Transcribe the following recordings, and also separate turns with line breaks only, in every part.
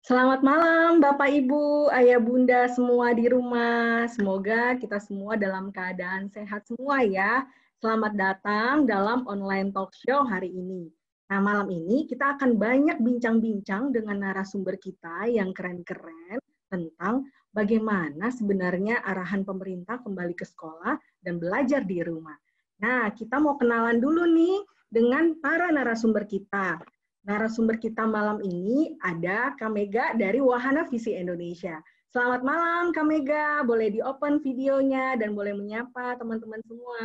Selamat malam Bapak Ibu, Ayah Bunda semua di rumah. Semoga kita semua dalam keadaan sehat semua ya. Selamat datang dalam online talk show hari ini. Nah, malam ini kita akan banyak bincang-bincang dengan narasumber kita yang keren-keren tentang bagaimana sebenarnya arahan pemerintah kembali ke sekolah dan belajar di rumah. Nah, kita mau kenalan dulu nih dengan para narasumber kita. Narasumber kita malam ini ada Kamega dari Wahana Visi Indonesia. Selamat malam Kamega, boleh di-open videonya dan boleh menyapa teman-teman semua.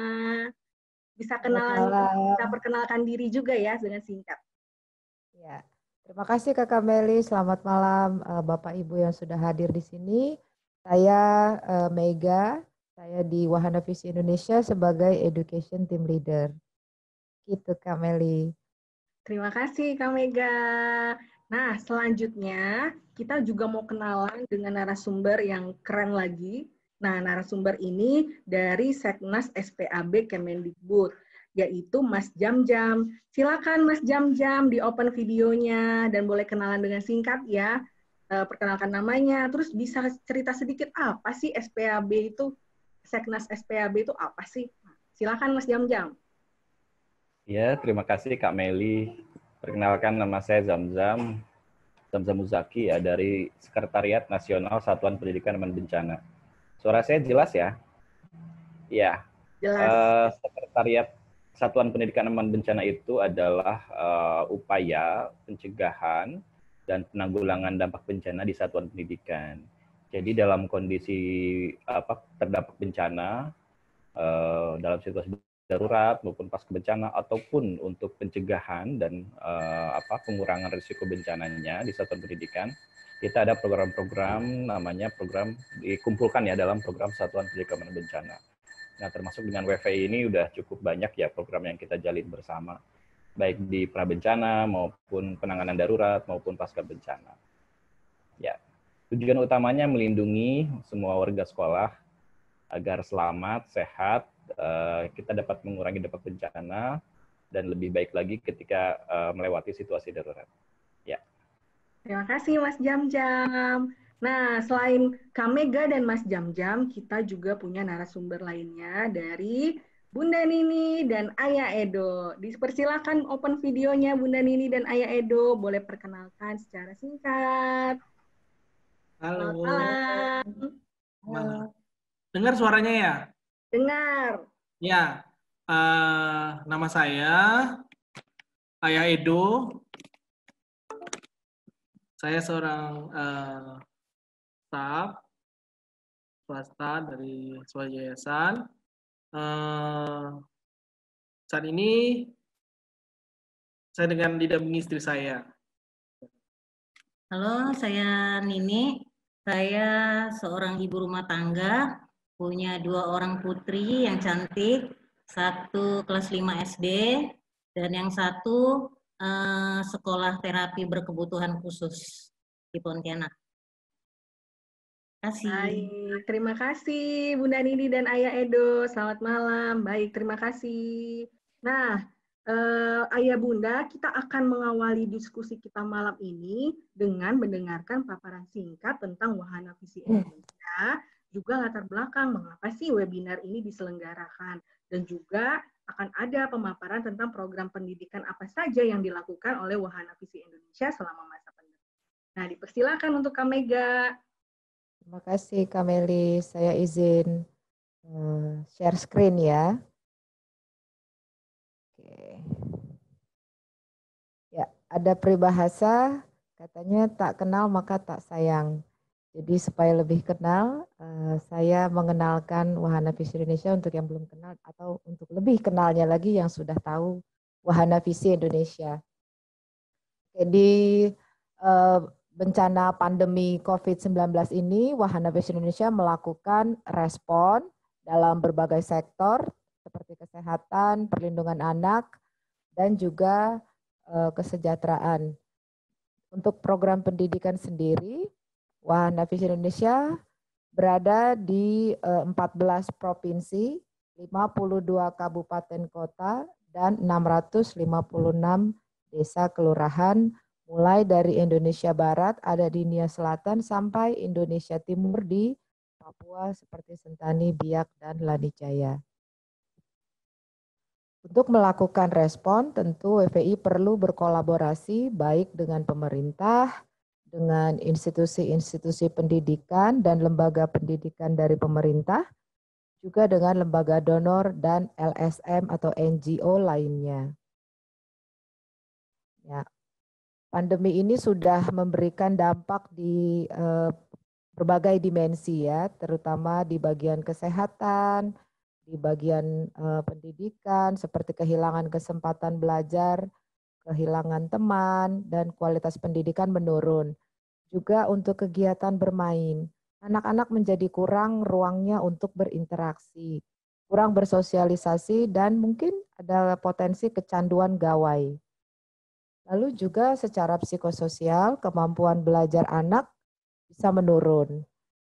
Bisa perkenalkan diri juga ya dengan singkat.
Ya, terima kasih Kakak Meli. Selamat malam Bapak Ibu yang sudah hadir di sini. Saya Mega, saya di Wahana Visi Indonesia sebagai Education Team Leader. Gitu Kak Meli.
Terima kasih Kak Mega. Nah, selanjutnya kita juga mau kenalan dengan narasumber yang keren lagi. Nah, narasumber ini dari Seknas SPAB Kemendikbud, yaitu Mas Jam-Jam. Silakan Mas Jam-Jam di open videonya dan boleh kenalan dengan singkat ya. Perkenalkan namanya, terus bisa cerita sedikit apa sih SPAB itu, Seknas SPAB itu apa sih? Silakan Mas Jam-Jam.
Ya, terima kasih Kak Meli. Perkenalkan nama saya Zamzam Muzaki ya dari Sekretariat Nasional Satuan Pendidikan Aman Bencana. Suara saya jelas ya? Ya.
Jelas.
Sekretariat Satuan Pendidikan Aman Bencana itu adalah upaya pencegahan dan penanggulangan dampak bencana di satuan pendidikan. Jadi dalam kondisi terdampak bencana dalam situasi darurat maupun pasca bencana ataupun untuk pencegahan dan pengurangan risiko bencananya di satuan pendidikan, kita ada program-program namanya program dikumpulkan ya dalam program Satuan Pendidikan Bencana. Nah, termasuk dengan WVI ini udah cukup banyak ya program yang kita jalin bersama, baik di prabencana maupun penanganan darurat maupun pasca bencana. Ya, tujuan utamanya melindungi semua warga sekolah agar selamat, sehat, kita dapat mengurangi dampak bencana dan lebih baik lagi ketika melewati situasi darurat. Ya.
Terima kasih Mas Jam-Jam. Nah, selain Kamega dan Mas Jam-Jam, kita juga punya narasumber lainnya dari Bunda Nini dan Ayah Edo. Dipersilakan open videonya Bunda Nini dan Ayah Edo. Boleh perkenalkan secara singkat.
Halo.
Selamat
malam. Dengar suaranya ya?
Dengar.
Ya, nama saya Ayah Edo. Saya seorang staf swasta dari sebuah yayasan. Saat ini saya dengan didampingi istri saya.
Halo, saya Nini. Saya seorang ibu rumah tangga, punya 2 orang putri yang cantik, satu kelas 5 SD, dan yang satu sekolah terapi berkebutuhan khusus di Pontianak. Terima kasih.
Baik, terima kasih Bunda Nini dan Ayah Edo. Selamat malam. Baik, terima kasih. Nah, Ayah Bunda, kita akan mengawali diskusi kita malam ini dengan mendengarkan paparan singkat tentang Wahana Visi Indonesia, juga latar belakang mengapa sih webinar ini diselenggarakan, dan juga akan ada pemaparan tentang program pendidikan apa saja yang dilakukan oleh Wahana Visi Indonesia selama masa pandemi. Nah, dipersilakan untuk Kamega.
Terima kasih Kak Meli. Saya izin share screen ya. Oke. Ya, ada peribahasa katanya tak kenal maka tak sayang. Jadi supaya lebih kenal, saya mengenalkan Wahana Visi Indonesia untuk yang belum kenal atau untuk lebih kenalnya lagi yang sudah tahu Wahana Visi Indonesia. Jadi bencana pandemi COVID-19 ini, Wahana Visi Indonesia melakukan respon dalam berbagai sektor seperti kesehatan, perlindungan anak, dan juga kesejahteraan. Untuk program pendidikan sendiri, Wahana Visi Indonesia berada di 14 provinsi, 52 kabupaten kota, dan 656 desa kelurahan mulai dari Indonesia Barat, ada di Nia Selatan, sampai Indonesia Timur di Papua seperti Sentani, Biak, dan Lanijaya. Untuk melakukan respon, tentu WVI perlu berkolaborasi baik dengan pemerintah, dengan institusi-institusi pendidikan dan lembaga pendidikan dari pemerintah, juga dengan lembaga donor dan LSM atau NGO lainnya. Ya, pandemi ini sudah memberikan dampak di berbagai dimensi ya, terutama di bagian kesehatan, di bagian pendidikan seperti kehilangan kesempatan belajar, kehilangan teman, dan kualitas pendidikan menurun. Juga untuk kegiatan bermain, anak-anak menjadi kurang ruangnya untuk berinteraksi, kurang bersosialisasi, dan mungkin ada potensi kecanduan gawai. Lalu juga secara psikososial, kemampuan belajar anak bisa menurun.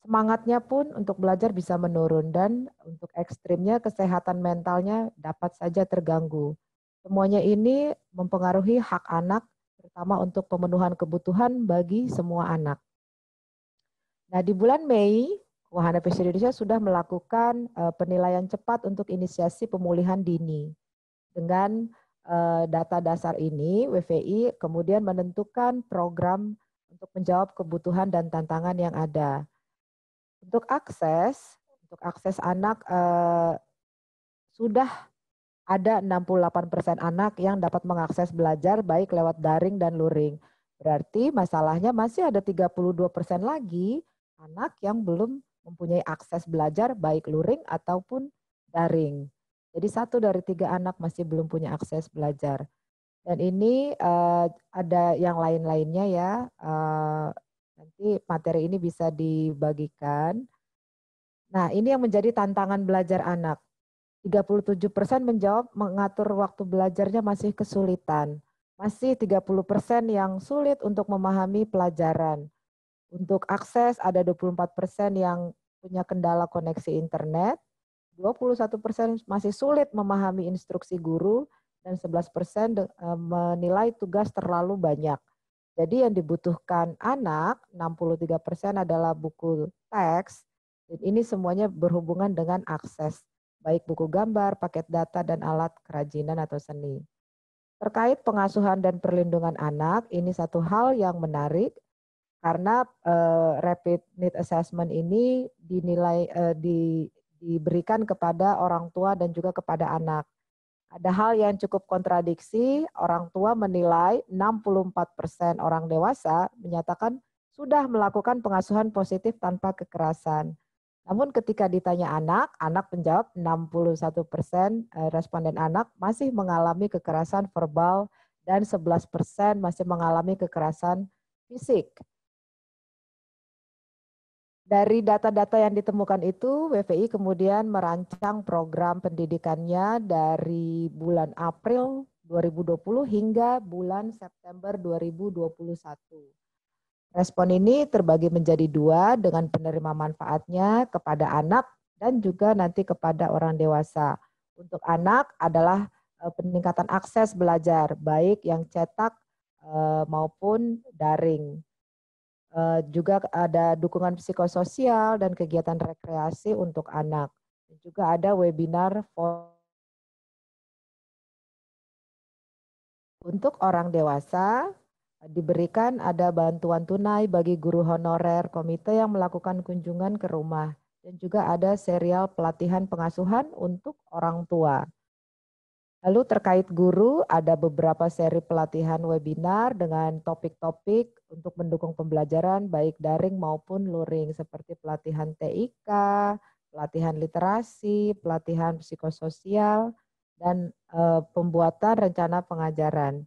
Semangatnya pun untuk belajar bisa menurun dan untuk ekstrimnya kesehatan mentalnya dapat saja terganggu. Semuanya ini mempengaruhi hak anak, terutama untuk pemenuhan kebutuhan bagi semua anak. Nah, di bulan Mei, Wahana Peace Indonesia sudah melakukan penilaian cepat untuk inisiasi pemulihan dini. Dengan data dasar ini, WVI kemudian menentukan program untuk menjawab kebutuhan dan tantangan yang ada. Untuk akses anak sudah ada 68% anak yang dapat mengakses belajar baik lewat daring dan luring. Berarti masalahnya masih ada 32% lagi anak yang belum mempunyai akses belajar baik luring ataupun daring. Jadi 1 dari 3 anak masih belum punya akses belajar. Dan ini ada yang lain-lainnya ya. Nanti materi ini bisa dibagikan. Nah, ini yang menjadi tantangan belajar anak. 37% menjawab mengatur waktu belajarnya masih kesulitan. Masih 30% yang sulit untuk memahami pelajaran. Untuk akses ada 24% yang punya kendala koneksi internet. 21% masih sulit memahami instruksi guru. Dan 11% menilai tugas terlalu banyak. Jadi yang dibutuhkan anak, 63% adalah buku teks, dan ini semuanya berhubungan dengan akses, baik buku gambar, paket data, dan alat kerajinan atau seni. Terkait pengasuhan dan perlindungan anak, ini satu hal yang menarik, karena rapid need assessment ini dinilai diberikan kepada orang tua dan juga kepada anak. Ada hal yang cukup kontradiksi, orang tua menilai 64% orang dewasa menyatakan sudah melakukan pengasuhan positif tanpa kekerasan. Namun ketika ditanya anak menjawab 61% responden anak masih mengalami kekerasan verbal dan 11% masih mengalami kekerasan fisik. Dari data-data yang ditemukan itu, WVI kemudian merancang program pendidikannya dari bulan April 2020 hingga bulan September 2021. Respon ini terbagi menjadi 2 dengan penerima manfaatnya kepada anak dan juga nanti kepada orang dewasa. Untuk anak adalah peningkatan akses belajar, baik yang cetak maupun daring. Juga ada dukungan psikososial dan kegiatan rekreasi untuk anak. Juga ada webinar untuk orang dewasa, diberikan ada bantuan tunai bagi guru honorer komite yang melakukan kunjungan ke rumah. Dan juga ada serial pelatihan pengasuhan untuk orang tua. Lalu terkait guru, ada beberapa seri pelatihan webinar dengan topik-topik untuk mendukung pembelajaran baik daring maupun luring seperti pelatihan TIK, pelatihan literasi, pelatihan psikososial, dan pembuatan rencana pengajaran.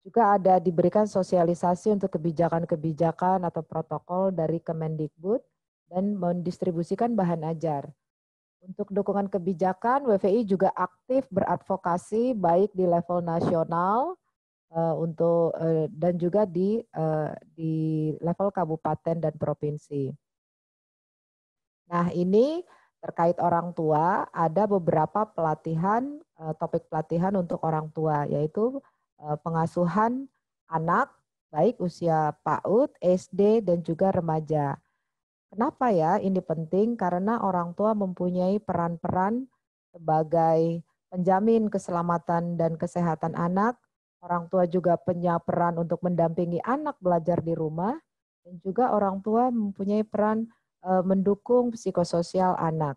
Juga ada diberikan sosialisasi untuk kebijakan-kebijakan atau protokol dari Kemendikbud dan mendistribusikan bahan ajar. Untuk dukungan kebijakan, WVI juga aktif beradvokasi baik di level nasional dan juga di level kabupaten dan provinsi. Nah, ini terkait orang tua, ada beberapa pelatihan, topik pelatihan untuk orang tua, yaitu pengasuhan anak baik usia PAUD, SD, dan juga remaja. Kenapa ya ini penting? Karena orang tua mempunyai peran-peran sebagai penjamin keselamatan dan kesehatan anak. Orang tua juga punya peran untuk mendampingi anak belajar di rumah. Dan juga orang tua mempunyai peran mendukung psikososial anak.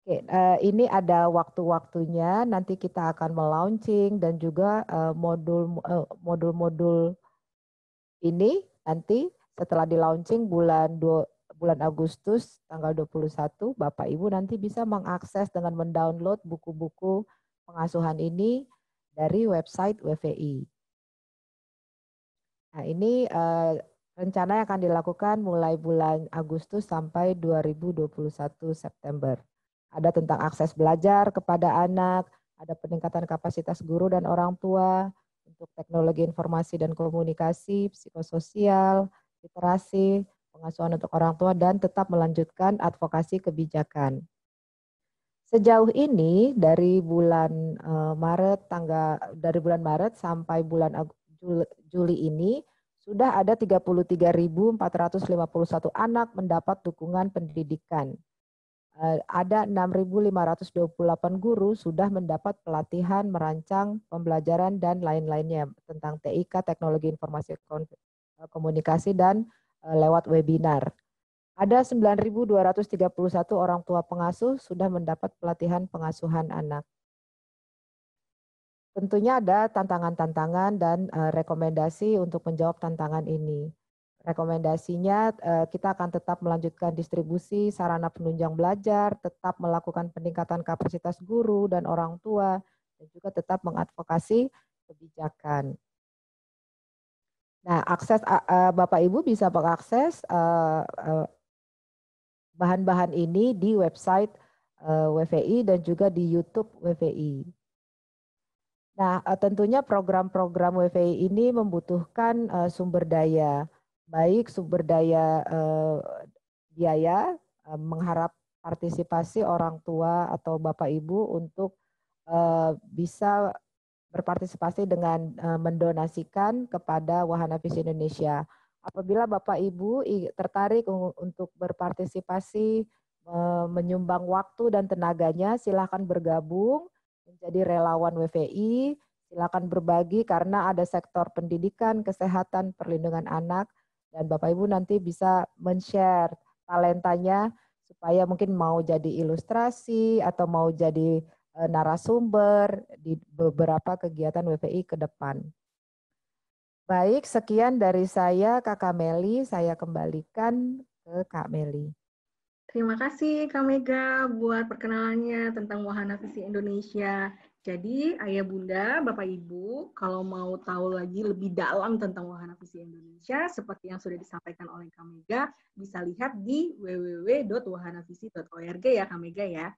Oke, ini ada waktu-waktunya, nanti kita akan melaunching dan juga modul-modul ini nanti setelah di launching bulan Agustus tanggal 21, Bapak Ibu nanti bisa mengakses dengan mendownload buku-buku pengasuhan ini dari website WVI. Nah, ini rencana yang akan dilakukan mulai bulan Agustus sampai 2021 September. Ada tentang akses belajar kepada anak, ada peningkatan kapasitas guru dan orang tua untuk teknologi informasi dan komunikasi, psikososial, literasi, pengasuhan untuk orang tua, dan tetap melanjutkan advokasi kebijakan. Sejauh ini dari bulan Maret sampai bulan Juli ini sudah ada 33.451 anak mendapat dukungan pendidikan. Ada 6.528 guru sudah mendapat pelatihan merancang pembelajaran dan lain-lainnya tentang TIK, teknologi informasi komunikasi, dan lewat webinar. Ada 9.231 orang tua pengasuh sudah mendapat pelatihan pengasuhan anak. Tentunya ada tantangan-tantangan dan rekomendasi untuk menjawab tantangan ini. Rekomendasinya kita akan tetap melanjutkan distribusi sarana penunjang belajar, tetap melakukan peningkatan kapasitas guru dan orang tua, dan juga tetap mengadvokasi kebijakan. Nah, akses Bapak Ibu bisa mengakses bahan-bahan ini di website WVI dan juga di YouTube WVI. Nah, tentunya program-program WVI ini membutuhkan sumber daya, baik sumber daya biaya, mengharap partisipasi orang tua atau Bapak Ibu untuk bisa berpartisipasi dengan mendonasikan kepada Wahana Visi Indonesia. Apabila Bapak Ibu tertarik untuk berpartisipasi, menyumbang waktu dan tenaganya, silakan bergabung menjadi relawan WVI, silakan berbagi karena ada sektor pendidikan, kesehatan, perlindungan anak, dan Bapak Ibu nanti bisa men-share talentanya supaya mungkin mau jadi ilustrasi atau mau jadi narasumber di beberapa kegiatan WVI ke depan. Baik, sekian dari saya, Kakak Meli. Saya kembalikan ke Kak Meli.
Terima kasih Kak Mega buat perkenalannya tentang Wahana Visi Indonesia. Jadi Ayah Bunda, Bapak Ibu, kalau mau tahu lagi lebih dalam tentang Wahana Visi Indonesia, seperti yang sudah disampaikan oleh Kak Mega, bisa lihat di www.wahanavisi.org ya Kak Mega ya.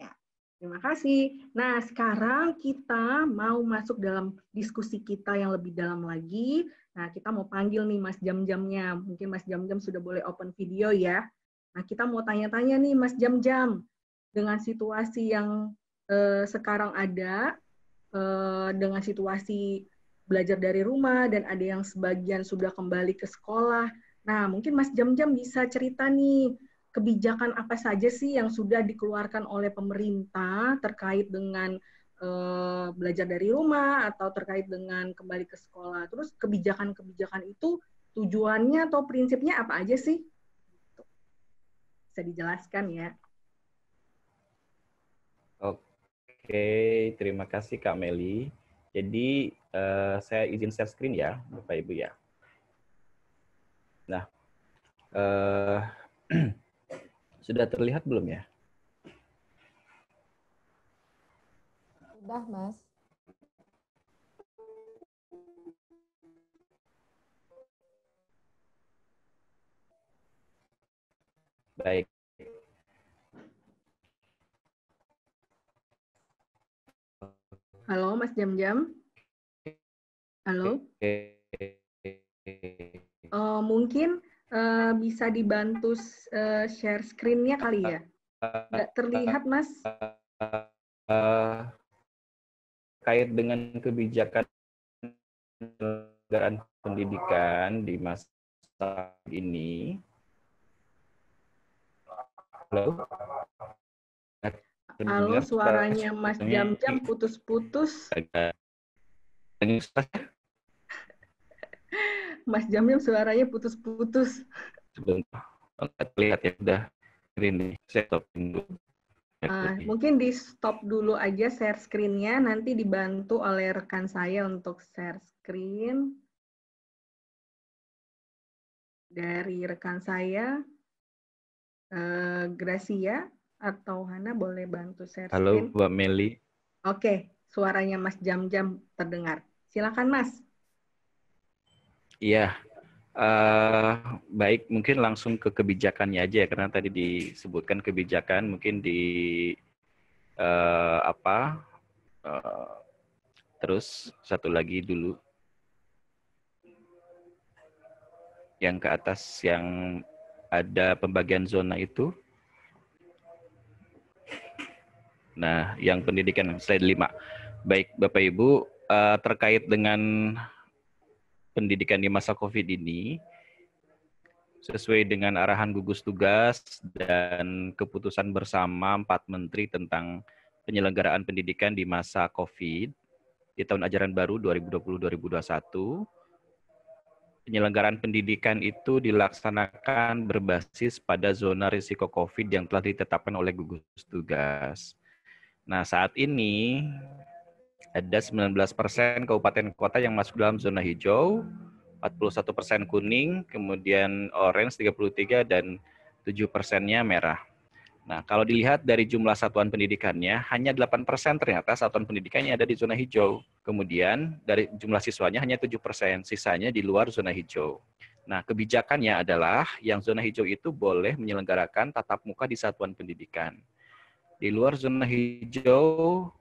Ya, terima kasih. Nah, sekarang kita mau masuk dalam diskusi kita yang lebih dalam lagi. Nah, kita mau panggil nih Mas Jam-Jamnya. Mungkin Mas Jam-Jam sudah boleh open video ya. Nah, kita mau tanya-tanya nih Mas Jam-Jam, dengan situasi yang sekarang ada, dengan situasi belajar dari rumah, dan ada yang sebagian sudah kembali ke sekolah. Nah, mungkin Mas Jam-Jam bisa cerita nih, kebijakan apa saja sih yang sudah dikeluarkan oleh pemerintah terkait dengan belajar dari rumah atau terkait dengan kembali ke sekolah. Terus kebijakan-kebijakan itu tujuannya atau prinsipnya apa aja sih? Bisa dijelaskan ya.
Oke, terima kasih Kak Meli. Jadi saya izin share screen ya, Bapak Ibu ya. Nah, sudah terlihat belum ya?
Sudah, Mas.
Baik.
Halo, Mas Jam-Jam. Halo. Mungkin bisa dibantu share screen-nya kali ya? Nggak terlihat, Mas.
Terkait dengan kebijakan penyelenggaraan pendidikan di masa ini. Halo?
Halo, suaranya Mas Jam-Jam putus-putus. Mas Jam-Jam suaranya putus-putus.
Sebentar, nggak terlihat ya, udah ini saya stop dulu.
Mungkin di stop dulu aja share screen-nya, nanti dibantu oleh rekan saya untuk share screen. Dari rekan saya, Gracia atau Hana boleh bantu share screen.
Halo Mbak Meli.
Oke, suaranya Mas Jam-Jam terdengar. Silakan Mas.
Iya, baik, mungkin langsung ke kebijakannya aja ya, karena tadi disebutkan kebijakan, mungkin terus satu lagi dulu, yang ke atas yang ada pembagian zona itu. Nah, yang pendidikan slide 5. Baik, Bapak Ibu, terkait dengan pendidikan di masa COVID ini, sesuai dengan arahan gugus tugas dan keputusan bersama 4 menteri tentang penyelenggaraan pendidikan di masa COVID di tahun ajaran baru 2020-2021, penyelenggaraan pendidikan itu dilaksanakan berbasis pada zona risiko COVID yang telah ditetapkan oleh gugus tugas. Nah, saat ini ada 19% kabupaten kota yang masuk dalam zona hijau, 41% kuning, kemudian orange 33, dan 7%-nya merah. Nah, kalau dilihat dari jumlah satuan pendidikannya, hanya 8% ternyata satuan pendidikannya ada di zona hijau. Kemudian dari jumlah siswanya hanya 7%, sisanya di luar zona hijau. Nah, kebijakannya adalah yang zona hijau itu boleh menyelenggarakan tatap muka di satuan pendidikan. Di luar zona hijau,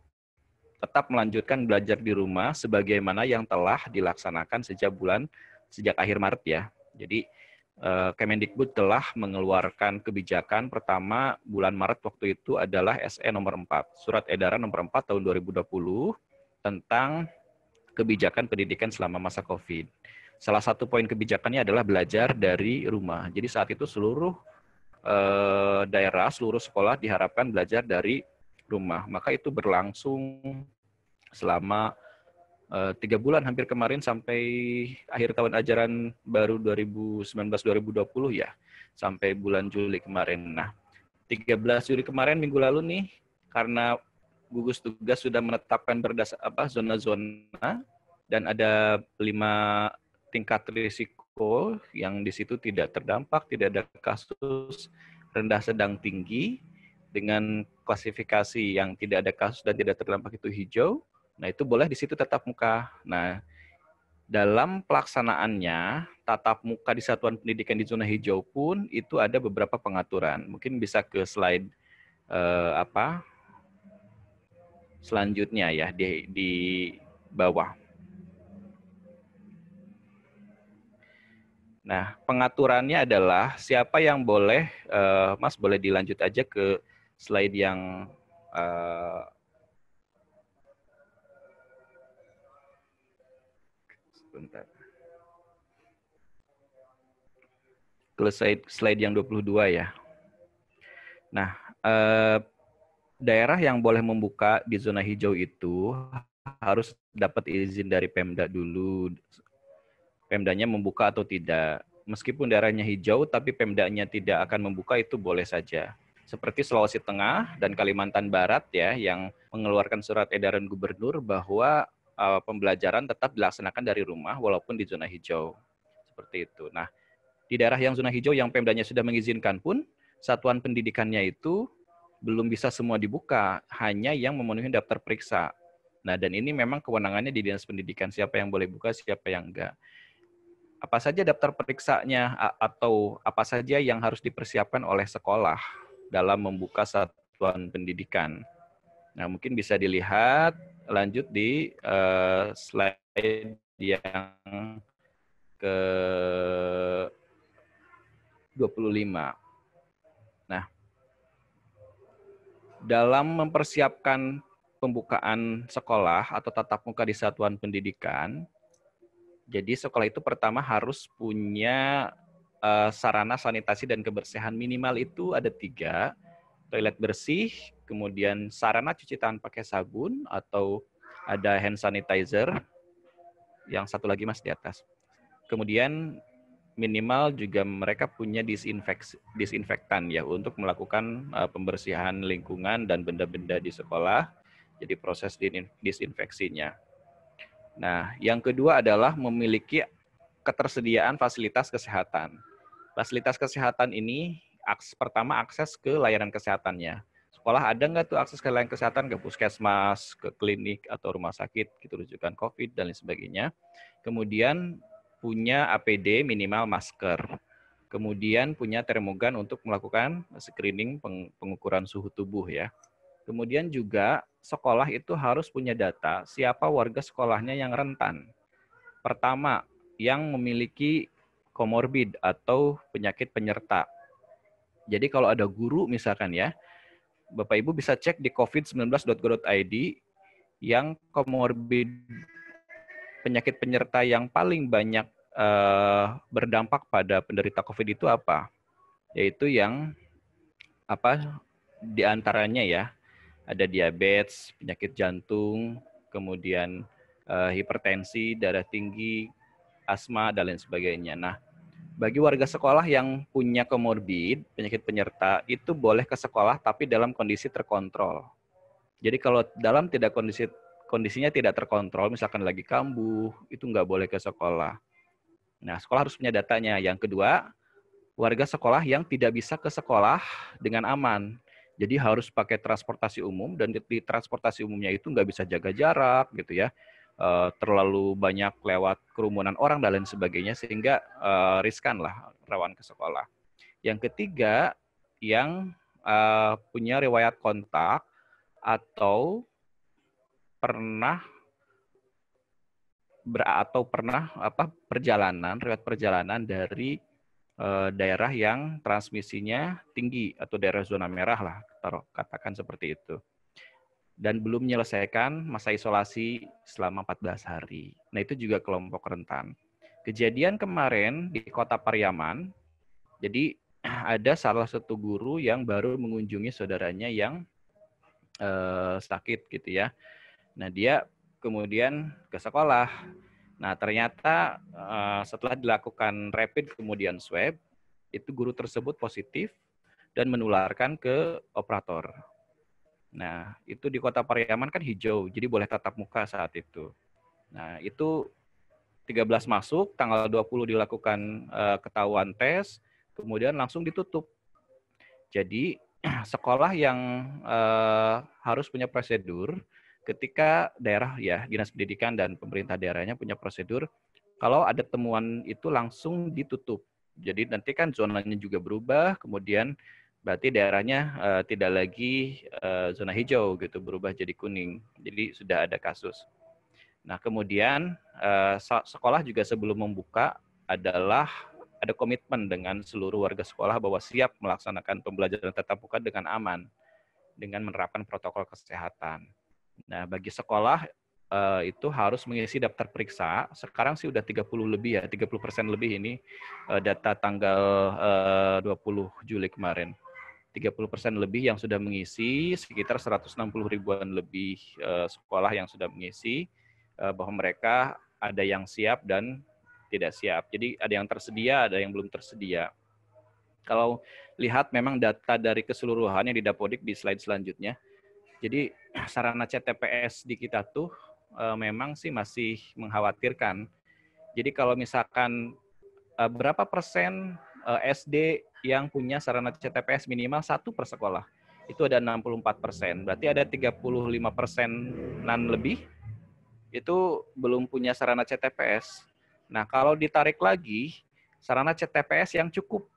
tetap melanjutkan belajar di rumah sebagaimana yang telah dilaksanakan sejak akhir Maret ya. Jadi Kemendikbud telah mengeluarkan kebijakan pertama bulan Maret waktu itu adalah SE nomor 4, Surat Edaran nomor 4 tahun 2020 tentang kebijakan pendidikan selama masa COVID. Salah satu poin kebijakannya adalah belajar dari rumah. Jadi saat itu seluruh daerah, seluruh sekolah diharapkan belajar dari rumah. Maka itu berlangsung selama 3 bulan hampir kemarin sampai akhir tahun ajaran baru 2019-2020 ya, sampai bulan Juli kemarin. Nah, 13 Juli kemarin minggu lalu nih, karena gugus tugas sudah menetapkan zona-zona dan ada 5 tingkat risiko yang di situ tidak terdampak, tidak ada kasus, rendah, sedang, tinggi, dengan klasifikasi yang tidak ada kasus dan tidak terdampak itu hijau. Nah, itu boleh di situ tatap muka. Nah, dalam pelaksanaannya, tatap muka di satuan pendidikan di zona hijau pun itu ada beberapa pengaturan. Mungkin bisa ke slide selanjutnya ya, di bawah. Nah, pengaturannya adalah siapa yang boleh, Mas boleh dilanjut aja ke slide yang sebentar. Ke slide yang 22 ya. Nah, daerah yang boleh membuka di zona hijau itu harus dapat izin dari Pemda dulu. Pemdanya membuka atau tidak. Meskipun daerahnya hijau, tapi Pemdanya tidak akan membuka, itu boleh saja. Seperti Sulawesi Tengah dan Kalimantan Barat ya, yang mengeluarkan surat edaran gubernur bahwa pembelajaran tetap dilaksanakan dari rumah walaupun di zona hijau. Seperti itu. Nah, di daerah yang zona hijau yang Pemdanya sudah mengizinkan pun, satuan pendidikannya itu belum bisa semua dibuka, hanya yang memenuhi daftar periksa. Nah, dan ini memang kewenangannya di Dinas Pendidikan, siapa yang boleh buka, siapa yang enggak. Apa saja daftar periksanya atau apa saja yang harus dipersiapkan oleh sekolah dalam membuka satuan pendidikan. Nah, mungkin bisa dilihat lanjut di slide yang ke 25. Nah, dalam mempersiapkan pembukaan sekolah atau tatap muka di satuan pendidikan, Jadi sekolah itu pertama harus punya sarana sanitasi dan kebersihan minimal itu ada 3, toilet bersih, kemudian sarana cuci tangan pakai sabun atau ada hand sanitizer, yang satu lagi Mas di atas. Kemudian minimal juga mereka punya disinfektan ya untuk melakukan pembersihan lingkungan dan benda-benda di sekolah. Jadi proses disinfeksinya. Nah, yang kedua adalah memiliki ketersediaan fasilitas kesehatan. Fasilitas kesehatan ini pertama akses ke layanan kesehatannya. Sekolah ada nggak tuh akses ke layanan kesehatan, ke puskesmas, ke klinik atau rumah sakit, gitu rujukan COVID dan lain sebagainya. Kemudian punya APD minimal masker. Kemudian punya termogan untuk melakukan screening pengukuran suhu tubuh ya. Kemudian juga sekolah itu harus punya data siapa warga sekolahnya yang rentan. Pertama, yang memiliki komorbid atau penyakit penyerta. Jadi kalau ada guru misalkan ya, Bapak Ibu bisa cek di covid19.go.id yang komorbid penyakit penyerta yang paling banyak berdampak pada penderita COVID itu apa? Yaitu yang diantaranya ya, ada diabetes, penyakit jantung, kemudian hipertensi, darah tinggi, asma, dan lain sebagainya. Nah, bagi warga sekolah yang punya komorbid, penyakit penyerta, itu boleh ke sekolah tapi dalam kondisi terkontrol. Jadi kalau dalam kondisinya tidak terkontrol, misalkan lagi kambuh, itu nggak boleh ke sekolah. Nah, sekolah harus punya datanya. Yang kedua, warga sekolah yang tidak bisa ke sekolah dengan aman. Jadi harus pakai transportasi umum, dan di transportasi umumnya itu nggak bisa jaga jarak gitu ya. Terlalu banyak lewat kerumunan orang dan lain sebagainya, sehingga riskan lah, rawan ke sekolah. Yang ketiga, yang punya riwayat kontak atau pernah riwayat perjalanan dari daerah yang transmisinya tinggi atau daerah zona merah lah, katakan seperti itu. Dan belum menyelesaikan masa isolasi selama 14 hari. Nah, itu juga kelompok rentan. Kejadian kemarin di Kota Pariaman, jadi ada salah satu guru yang baru mengunjungi saudaranya yang sakit gitu ya. Nah, dia kemudian ke sekolah. Nah, ternyata setelah dilakukan rapid kemudian swab, itu guru tersebut positif dan menularkan ke operator. Nah, itu di Kota Pariaman kan hijau, jadi boleh tatap muka saat itu. Nah, itu 13 masuk, tanggal 20 dilakukan ketahuan tes, kemudian langsung ditutup. Jadi, sekolah yang harus punya prosedur, ketika daerah ya, Dinas Pendidikan dan pemerintah daerahnya punya prosedur, kalau ada temuan itu langsung ditutup. Jadi nanti kan zonanya juga berubah, kemudian berarti daerahnya tidak lagi zona hijau gitu, berubah jadi kuning. Jadi sudah ada kasus. Nah, kemudian sekolah juga sebelum membuka adalah ada komitmen dengan seluruh warga sekolah bahwa siap melaksanakan pembelajaran tatap muka dengan aman, dengan menerapkan protokol kesehatan. Nah, bagi sekolah itu harus mengisi daftar periksa. Sekarang sih udah 30 lebih ya, 30% lebih ini data tanggal 20 Juli kemarin. 30% lebih yang sudah mengisi, sekitar 160 ribuan lebih sekolah yang sudah mengisi, bahwa mereka ada yang siap dan tidak siap. Jadi ada yang tersedia, ada yang belum tersedia. Kalau lihat memang data dari keseluruhannya di Dapodik di slide selanjutnya, jadi sarana CTPS di kita tuh memang sih masih mengkhawatirkan. Jadi kalau misalkan berapa persen SD yang punya sarana CTPS minimal 1 per sekolah, itu ada 64%. Berarti ada 35%-an lebih itu belum punya sarana CTPS. Nah, kalau ditarik lagi, sarana CTPS yang cukup,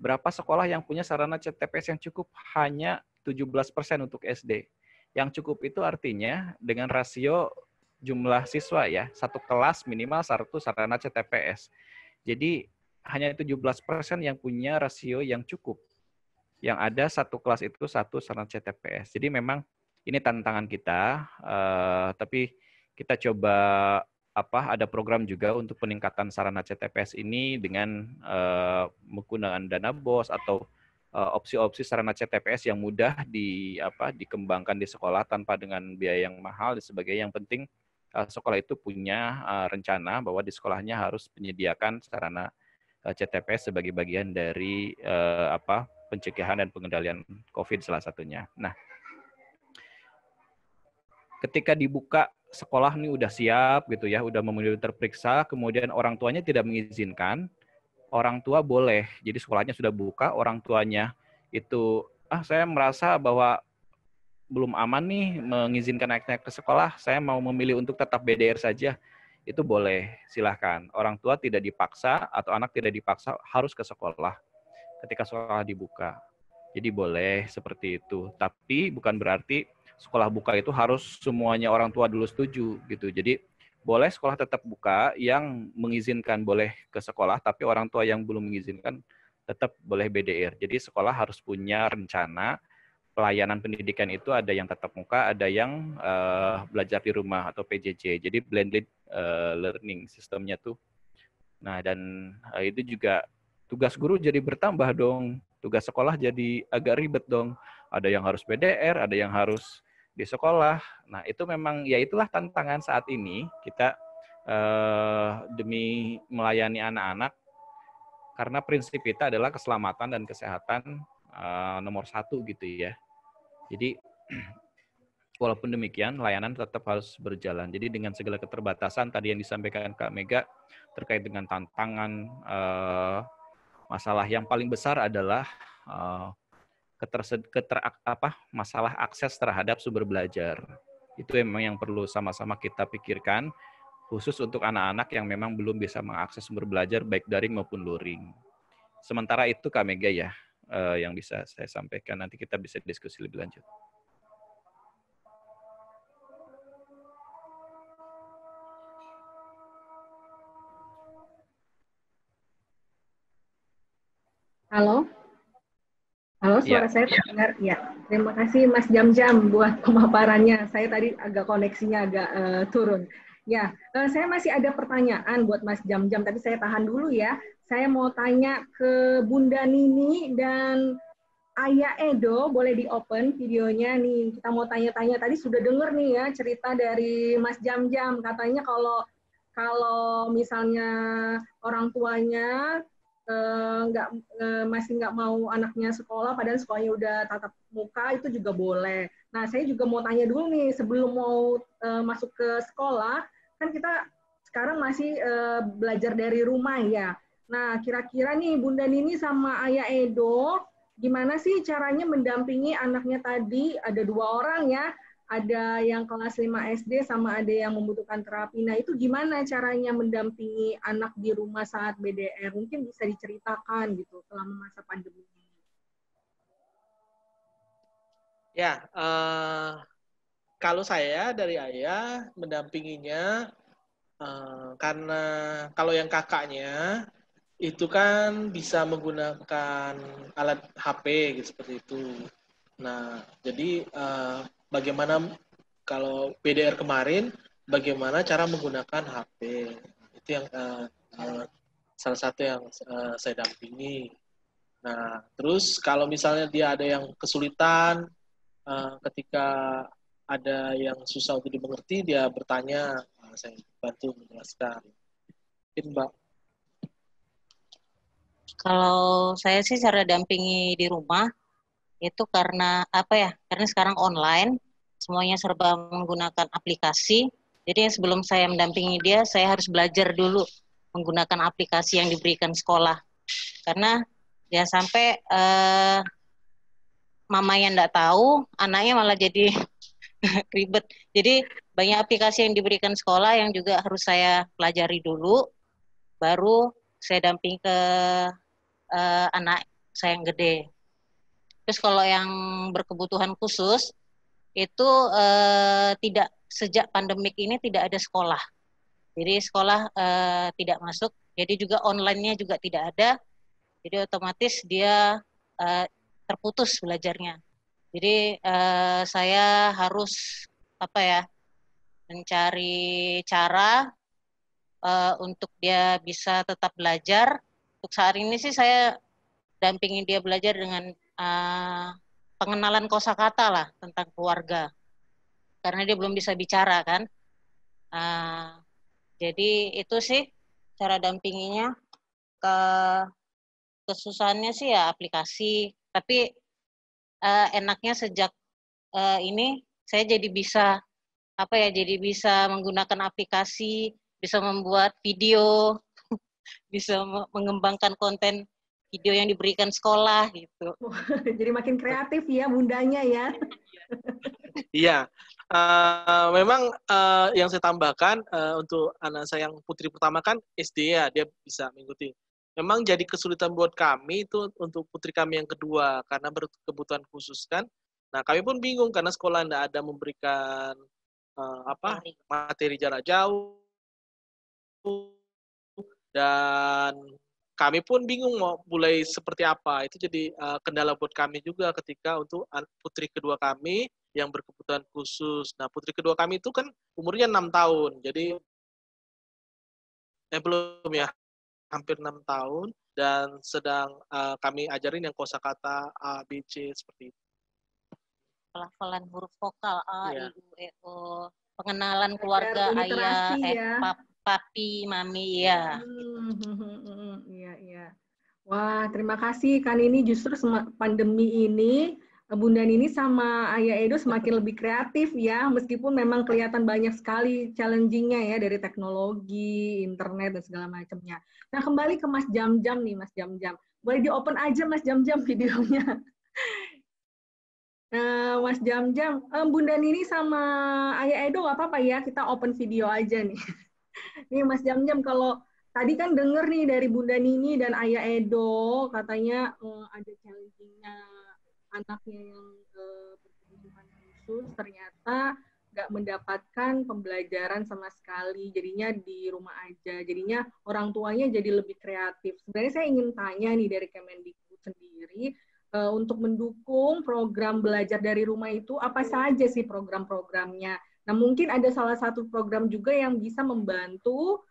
berapa sekolah yang punya sarana CTPS yang cukup? Hanya 17% untuk SD. Yang cukup itu artinya dengan rasio jumlah siswa ya, satu kelas minimal 1 sarana CTPS. Jadi hanya 17% yang punya rasio yang cukup. Yang ada satu kelas itu 1 sarana CTPS. Jadi memang ini tantangan kita, tapi kita coba ada program juga untuk peningkatan sarana CTPS ini dengan menggunakan dana BOS atau opsi-opsi sarana CTPS yang mudah dikembangkan di sekolah tanpa dengan biaya yang mahal dan sebagainya. Yang penting sekolah itu punya rencana bahwa di sekolahnya harus menyediakan sarana CTPS sebagai bagian dari pencegahan dan pengendalian COVID salah satunya. Nah, ketika dibuka sekolah ini udah siap gitu ya, udah memenuhi terperiksa, kemudian orang tuanya tidak mengizinkan, orang tua boleh. Jadi sekolahnya sudah buka, orang tuanya itu saya merasa bahwa belum aman nih mengizinkan anaknya ke sekolah, saya mau memilih untuk tetap BDR saja, itu boleh, silahkan. Orang tua tidak dipaksa atau anak tidak dipaksa harus ke sekolah ketika sekolah dibuka. Jadi boleh seperti itu. Tapi bukan berarti sekolah buka itu harus semuanya orang tua dulu setuju gitu. Jadi boleh sekolah tetap buka, yang mengizinkan boleh ke sekolah, tapi orang tua yang belum mengizinkan tetap boleh BDR. Jadi sekolah harus punya rencana pelayanan pendidikan itu, ada yang tatap muka, ada yang belajar di rumah atau PJJ. Jadi blended learning sistemnya tuh. Nah, dan itu juga tugas guru jadi bertambah dong. Tugas sekolah jadi agak ribet dong. Ada yang harus BDR, ada yang harus di sekolah. Nah, itu memang ya itulah tantangan saat ini kita demi melayani anak-anak, karena prinsip kita adalah keselamatan dan kesehatan nomor 1 gitu ya. Jadi walaupun demikian, layanan tetap harus berjalan. Jadi dengan segala keterbatasan tadi yang disampaikan Kak Mega terkait dengan tantangan, masalah yang paling besar adalah masalah akses terhadap sumber belajar. Itu memang yang perlu sama-sama kita pikirkan, khusus untuk anak-anak yang memang belum bisa mengakses sumber belajar baik daring maupun luring. Sementara itu Kak Mega ya, yang bisa saya sampaikan. Nanti kita bisa diskusi lebih lanjut.
Halo? Halo, suara saya terdengar? Ya, terima kasih Mas Jam-Jam buat pemaparannya. Saya tadi agak koneksinya agak turun. Ya, saya masih ada pertanyaan buat Mas Jam-Jam, tapi saya tahan dulu ya. Saya mau tanya ke Bunda Nini dan Ayah Edo, boleh di-open videonya nih. Kita mau tanya-tanya, tadi sudah dengar nih ya cerita dari Mas Jam-Jam. Katanya kalau misalnya orang tuanya masih nggak mau anaknya sekolah, padahal sekolahnya udah tatap muka, itu juga boleh. Nah, saya juga mau tanya dulu nih, sebelum mau masuk ke sekolah, kan kita sekarang masih belajar dari rumah ya. Nah, kira-kira nih Bunda Nini sama Ayah Edo, gimana sih caranya mendampingi anaknya tadi? Ada 2 orang ya, ada yang kelas 5 SD sama ada yang membutuhkan terapi. Nah, itu gimana caranya mendampingi anak di rumah saat BDR? Mungkin bisa diceritakan gitu selama masa pandemi ini.
Ya, kalau saya dari ayah mendampinginya, karena kalau yang kakaknya itu kan bisa menggunakan alat HP gitu, seperti itu. Nah, jadi bagaimana kalau BDR kemarin, bagaimana cara menggunakan HP, itu yang salah satu yang saya dampingi. Nah, terus kalau misalnya dia ada yang kesulitan, ketika ada yang susah untuk dimengerti, dia bertanya, saya bantu menjelaskan. Mungkin Mbak.
Kalau saya sih cara dampingi di rumah, itu karena apa ya? Karena sekarang online, semuanya serba menggunakan aplikasi. Jadi sebelum saya mendampingi dia, saya harus belajar dulu menggunakan aplikasi yang diberikan sekolah. Karena ya sampai mamanya nggak tahu, anaknya malah jadi ribet. Jadi banyak aplikasi yang diberikan sekolah yang juga harus saya pelajari dulu, baru saya dampingi ke anak saya yang gede. Terus kalau yang berkebutuhan khusus, itu tidak, sejak pandemik ini tidak ada sekolah. Jadi sekolah tidak masuk, jadi juga online-nya juga tidak ada. Jadi otomatis dia terputus belajarnya. Jadi saya harus mencari cara untuk dia bisa tetap belajar. Untuk saat ini sih saya dampingin dia belajar dengan pengenalan kosakata lah tentang keluarga, karena dia belum bisa bicara kan. Jadi itu sih cara dampinginya. Kesusahannya sih ya aplikasi, tapi enaknya sejak ini saya jadi bisa jadi bisa menggunakan aplikasi, bisa membuat video, bisa mengembangkan konten video yang diberikan sekolah gitu.
Jadi makin kreatif ya bundanya ya.
Iya, memang yang saya tambahkan untuk anak saya yang putri pertama kan SD ya, dia bisa mengikuti. Memang jadi kesulitan buat kami itu untuk putri kami yang kedua karena berkebutuhan khusus kan. Nah kami pun bingung karena sekolah tidak ada memberikan materi jarak jauh, dan kami pun bingung mau mulai seperti apa. Itu jadi kendala buat kami juga ketika untuk putri kedua kami yang berkebutuhan khusus. Nah, putri kedua kami itu kan umurnya 6 tahun. Jadi belum ya, hampir 6 tahun dan sedang kami ajarin yang kosakata A, B, C seperti itu.
Pelafalan huruf vokal A,
Ya.
I, U, E, O, pengenalan keluarga ayah,
ya.
papi, mami, ya.
Iya. Wah, terima kasih kan ini justru pandemi ini Bunda Nini sama Ayah Edo semakin lebih kreatif ya, meskipun memang kelihatan banyak sekali challenging-nya ya dari teknologi, internet, dan segala macamnya. Nah, kembali ke Mas Jam-Jam nih, Mas Jam-Jam. Boleh di-open aja Mas Jam-Jam videonya. Nah, Mas Jam-Jam, Bunda Nini sama Ayah Edo nggak apa-apa ya, kita open video aja nih. Nih Mas Jam-Jam, kalau tadi kan denger nih dari Bunda Nini dan Ayah Edo, katanya ada challenging-nya anaknya yang berkebutuhan khusus, ternyata nggak mendapatkan pembelajaran sama sekali, jadinya di rumah aja. Jadinya orang tuanya jadi lebih kreatif. Sebenarnya saya ingin tanya nih dari Kemendikbud sendiri, untuk mendukung program belajar dari rumah itu, apa saja sih program-programnya? Nah, mungkin ada salah satu program juga yang bisa membantu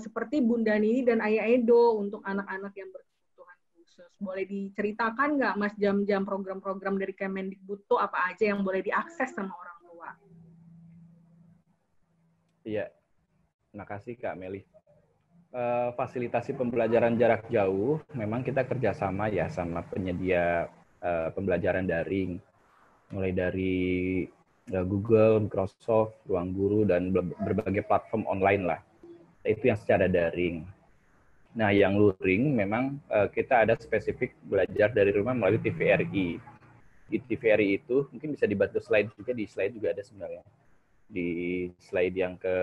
seperti Bunda Nini dan Ayah Edo untuk anak-anak yang berkebutuhan khusus. Boleh diceritakan nggak, Mas Jam-Jam, program-program dari Kemendikbud itu apa aja yang boleh diakses sama orang tua?
Iya, terima kasih Kak Meli. Fasilitasi pembelajaran jarak jauh, memang kita kerjasama ya sama penyedia pembelajaran daring, mulai dari Google, Microsoft, Ruang Guru, dan berbagai platform online lah. Itu yang secara daring. Nah, yang luring memang kita ada spesifik belajar dari rumah melalui TVRI. Di TVRI itu mungkin bisa dibantu slide juga, di slide juga ada sebenarnya. Di slide yang ke...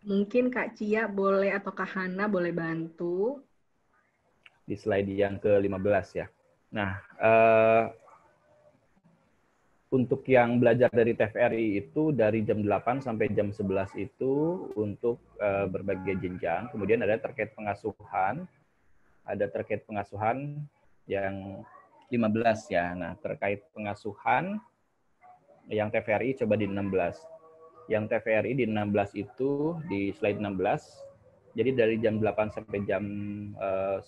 Mungkin Kak Cia boleh atau Kak Hana boleh bantu.
Di slide yang ke-15 ya. Nah, untuk yang belajar dari TVRI itu dari jam 8 sampai jam 11 itu untuk berbagai jenjang. Kemudian ada terkait pengasuhan. Ada terkait pengasuhan yang 15 ya. Nah, terkait pengasuhan yang TVRI coba di 16. Yang TVRI di 16 itu di slide 16. Jadi dari jam 8 sampai jam 10,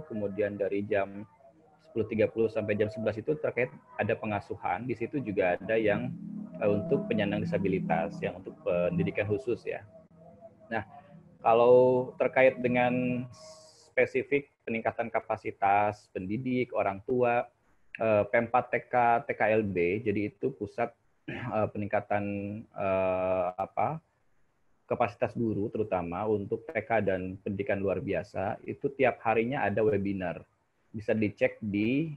kemudian dari jam 10.30 sampai jam 11 itu terkait ada pengasuhan. Di situ juga ada yang untuk penyandang disabilitas, yang untuk pendidikan khusus ya. Nah, kalau terkait dengan spesifik peningkatan kapasitas pendidik, orang tua, Pempat TK TKLB, jadi itu pusat peningkatan kapasitas guru terutama untuk TK dan pendidikan luar biasa, itu tiap harinya ada webinar. Bisa dicek di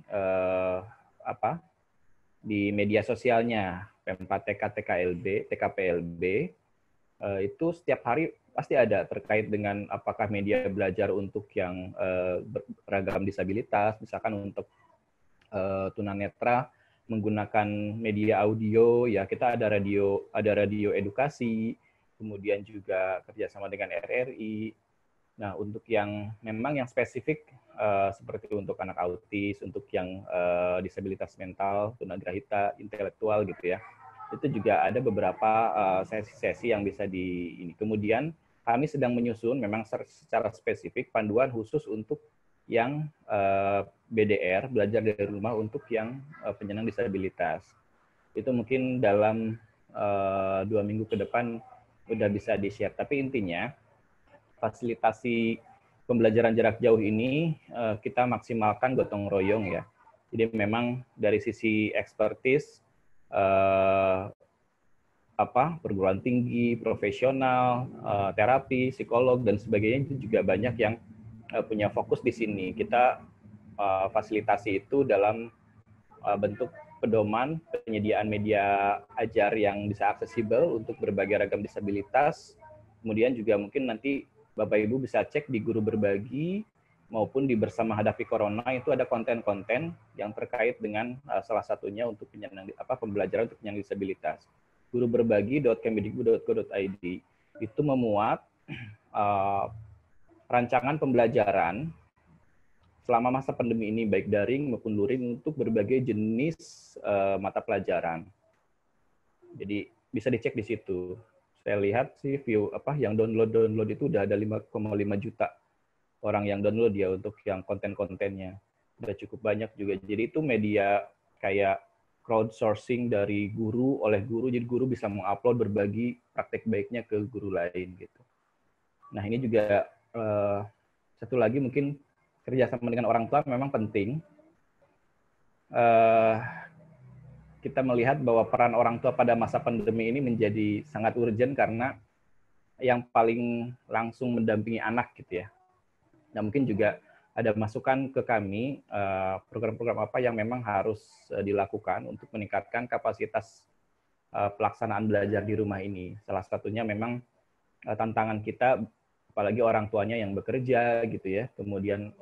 di media sosialnya Pempat TK TKPLB, itu setiap hari pasti ada terkait dengan apakah media belajar untuk yang beragam disabilitas, misalkan untuk tunanetra menggunakan media audio ya, kita ada radio edukasi, kemudian juga kerjasama dengan RRI. Nah, untuk yang memang yang spesifik seperti untuk anak autis, untuk yang disabilitas mental, tunagrahita, intelektual gitu ya, itu juga ada beberapa sesi-sesi yang bisa ini. Kemudian kami sedang menyusun memang secara spesifik panduan khusus untuk yang BDR, belajar dari rumah, untuk yang penyandang disabilitas. Itu mungkin dalam 2 minggu ke depan udah bisa di-share. Tapi intinya fasilitasi pembelajaran jarak jauh ini kita maksimalkan gotong royong ya. Jadi memang dari sisi expertise perguruan tinggi, profesional, terapi, psikolog dan sebagainya itu juga banyak yang punya fokus di sini. Kita fasilitasi itu dalam bentuk pedoman penyediaan media ajar yang bisa aksesibel untuk berbagai ragam disabilitas. Kemudian juga mungkin nanti Bapak Ibu bisa cek di Guru Berbagi maupun di Bersama Hadapi Corona, itu ada konten-konten yang terkait dengan salah satunya untuk pembelajaran untuk penyandang disabilitas. guruberbagi.kemdikbud.go.id itu memuat rancangan pembelajaran selama masa pandemi ini, baik daring maupun luring, untuk berbagai jenis mata pelajaran. Jadi bisa dicek di situ. Saya lihat sih yang download itu udah ada 5,5 juta orang yang download ya untuk yang konten-kontennya. Udah cukup banyak juga. Jadi itu media kayak crowdsourcing dari guru oleh guru, jadi guru bisa mengupload berbagi praktek baiknya ke guru lain gitu. Nah ini juga satu lagi mungkin kerjasama dengan orang tua memang penting. Kita melihat bahwa peran orang tua pada masa pandemi ini menjadi sangat urgent karena yang paling langsung mendampingi anak gitu ya. Nah mungkin juga ada masukan ke kami program-program apa yang memang harus dilakukan untuk meningkatkan kapasitas pelaksanaan belajar di rumah ini. Salah satunya memang tantangan kita, apalagi orang tuanya yang bekerja gitu ya, kemudian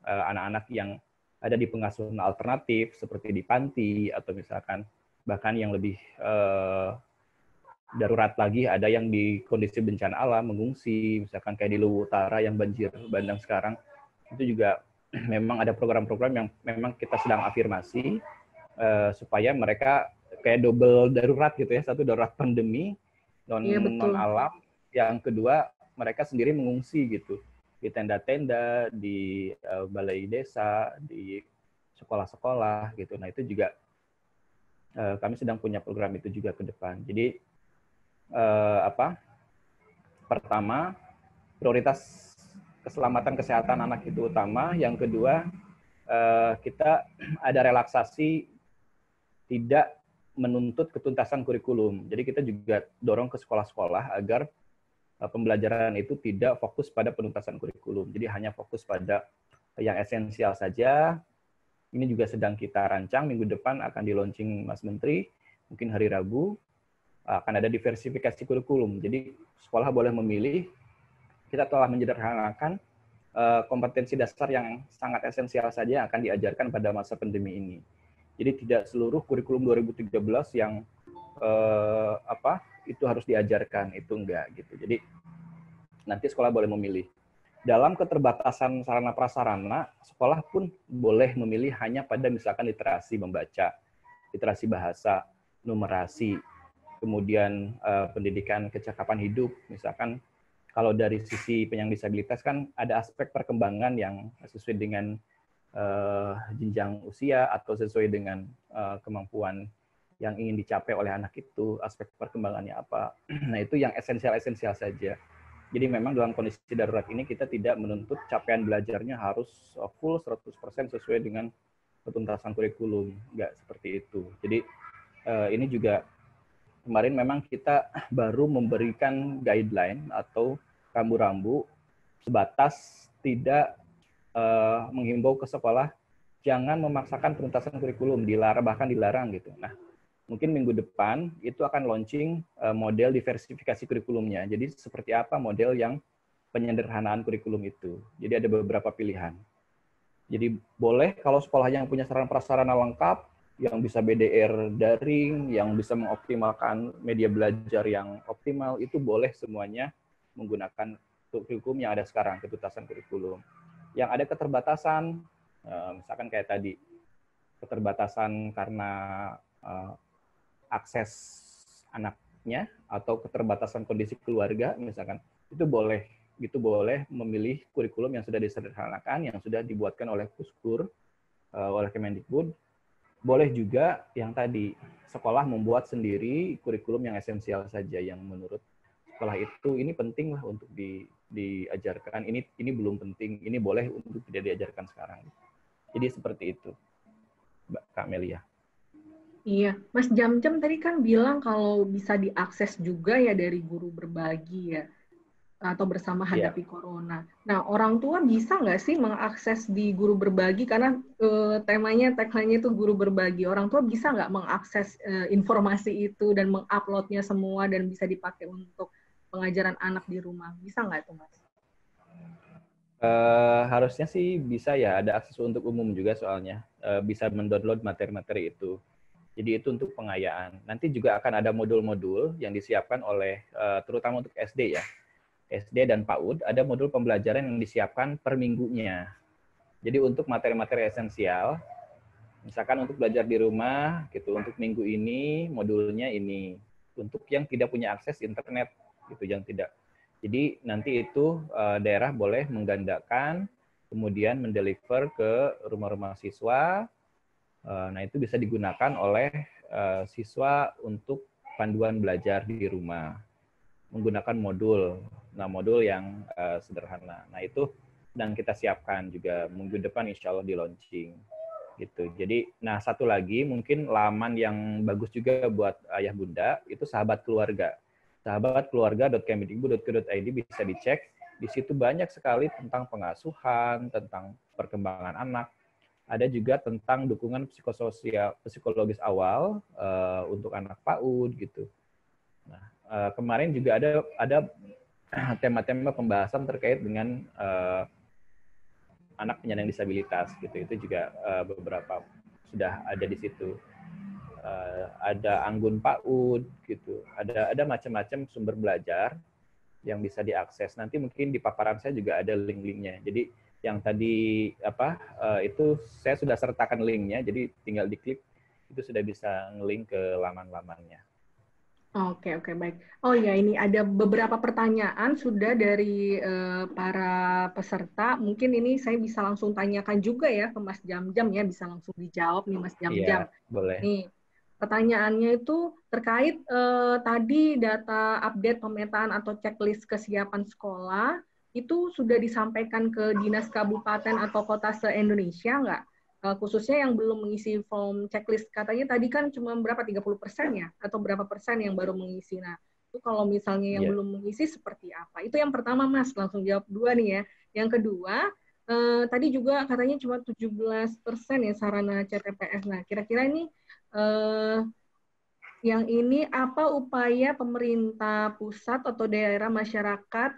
anak-anak yang ada di pengasuhan alternatif seperti di panti, atau misalkan bahkan yang lebih darurat lagi ada yang di kondisi bencana alam mengungsi, misalkan kayak di Luwu Utara yang banjir bandang sekarang. Itu juga memang ada program-program yang memang kita sedang afirmasi supaya mereka kayak double darurat gitu ya, satu darurat pandemi non alam, yang kedua mereka sendiri mengungsi gitu di tenda-tenda, di balai desa, di sekolah-sekolah gitu. Nah itu juga kami sedang punya program itu juga ke depan. Jadi pertama prioritas keselamatan kesehatan anak itu utama. Yang kedua kita ada relaksasi tidak menuntut ketuntasan kurikulum. Jadi kita juga dorong ke sekolah-sekolah agar pembelajaran itu tidak fokus pada penuntasan kurikulum. Jadi hanya fokus pada yang esensial saja. Ini juga sedang kita rancang, minggu depan akan di-launching Mas Menteri, mungkin hari Rabu, akan ada diversifikasi kurikulum. Jadi sekolah boleh memilih, kita telah menyederhanakan kompetensi dasar yang sangat esensial saja yang akan diajarkan pada masa pandemi ini. Jadi tidak seluruh kurikulum 2013 yang itu harus diajarkan, itu enggak gitu. Jadi nanti sekolah boleh memilih. Dalam keterbatasan sarana prasarana, sekolah pun boleh memilih hanya pada misalkan literasi membaca, literasi bahasa, numerasi, kemudian pendidikan kecakapan hidup. Misalkan kalau dari sisi penyandang disabilitas kan ada aspek perkembangan yang sesuai dengan jenjang usia atau sesuai dengan kemampuan yang ingin dicapai oleh anak itu, aspek perkembangannya apa. Nah, itu yang esensial-esensial saja. Jadi memang dalam kondisi darurat ini kita tidak menuntut capaian belajarnya harus full 100% sesuai dengan ketuntasan kurikulum. Enggak seperti itu. Jadi ini juga kemarin memang kita baru memberikan guideline atau rambu-rambu sebatas tidak menghimbau ke sekolah jangan memaksakan penuntasan kurikulum, bahkan dilarang gitu. Nah, mungkin minggu depan itu akan launching model diversifikasi kurikulumnya. Jadi seperti apa model yang penyederhanaan kurikulum itu. Jadi ada beberapa pilihan. Jadi boleh kalau sekolah yang punya sarana prasarana lengkap, yang bisa BDR daring, yang bisa mengoptimalkan media belajar yang optimal, itu boleh semuanya menggunakan kurikulum yang ada sekarang, ketuntasan kurikulum. Yang ada keterbatasan, misalkan kayak tadi, keterbatasan karena akses anaknya atau keterbatasan kondisi keluarga misalkan, itu boleh memilih kurikulum yang sudah disederhanakan, yang sudah dibuatkan oleh Puskur, oleh Kemendikbud. Boleh juga yang tadi sekolah membuat sendiri kurikulum yang esensial saja, yang menurut sekolah itu ini penting lah untuk diajarkan, ini belum penting, ini boleh untuk tidak diajarkan sekarang. Jadi seperti itu, Mbak Kak Melia.
Iya, Mas Jam-Jam tadi kan bilang kalau bisa diakses juga ya dari guru berbagi ya, atau bersama hadapi corona. Nah, orang tua bisa nggak sih mengakses di guru berbagi? Karena temanya, tagline-nya itu guru berbagi. Orang tua bisa nggak mengakses informasi itu dan menguploadnya semua dan bisa dipakai untuk pengajaran anak di rumah? Bisa nggak itu, Mas?
Harusnya sih bisa ya, ada akses untuk umum juga soalnya. Bisa mendownload materi-materi itu. Jadi itu untuk pengayaan. Nanti juga akan ada modul-modul yang disiapkan oleh, terutama untuk SD ya, SD dan PAUD, ada modul pembelajaran yang disiapkan per minggunya. Jadi untuk materi-materi esensial, misalkan untuk belajar di rumah, gitu, untuk minggu ini modulnya ini. Untuk yang tidak punya akses internet, gitu, yang tidak. Jadi nanti itu daerah boleh menggandakan, kemudian mendeliver ke rumah-rumah siswa. Nah, itu bisa digunakan oleh siswa untuk panduan belajar di rumah menggunakan modul. Nah, modul yang sederhana. Nah, itu sedang kita siapkan juga minggu depan insya Allah di launching. Gitu. Jadi, nah satu lagi mungkin laman yang bagus juga buat ayah bunda itu Sahabat Keluarga. Sahabatkeluarga.kemendikbud.go.id bisa dicek. Di situ banyak sekali tentang pengasuhan, tentang perkembangan anak. Ada juga tentang dukungan psikologis awal untuk anak PAUD gitu. Nah, kemarin juga ada tema-tema pembahasan terkait dengan anak penyandang disabilitas gitu. Itu juga beberapa sudah ada di situ. Ada Anggun PAUD gitu. Ada macam-macam sumber belajar yang bisa diakses. Nanti mungkin di paparan saya juga ada link-linknya. Jadi yang tadi itu saya sudah sertakan linknya, jadi tinggal diklik itu sudah bisa ngelink ke laman-lamannya.
Oke, baik. Oh ya, ini ada beberapa pertanyaan sudah dari para peserta. Mungkin ini saya bisa langsung tanyakan juga ya ke Mas Jam-Jam ya, bisa langsung dijawab nih Mas Jam-Jam.
Iya, boleh.
Nih, pertanyaannya itu terkait tadi data update pemetaan atau checklist kesiapan sekolah, itu sudah disampaikan ke Dinas Kabupaten atau Kota se-Indonesia nggak? Khususnya yang belum mengisi form checklist, katanya tadi kan cuma berapa, 30% ya? Atau berapa persen yang baru mengisi? Nah, itu kalau misalnya yang belum mengisi seperti apa? Itu yang pertama, Mas. Langsung jawab dua nih ya. Yang kedua, tadi juga katanya cuma 17% ya sarana CTPS. Nah, kira-kira ini yang ini apa upaya pemerintah pusat atau daerah masyarakat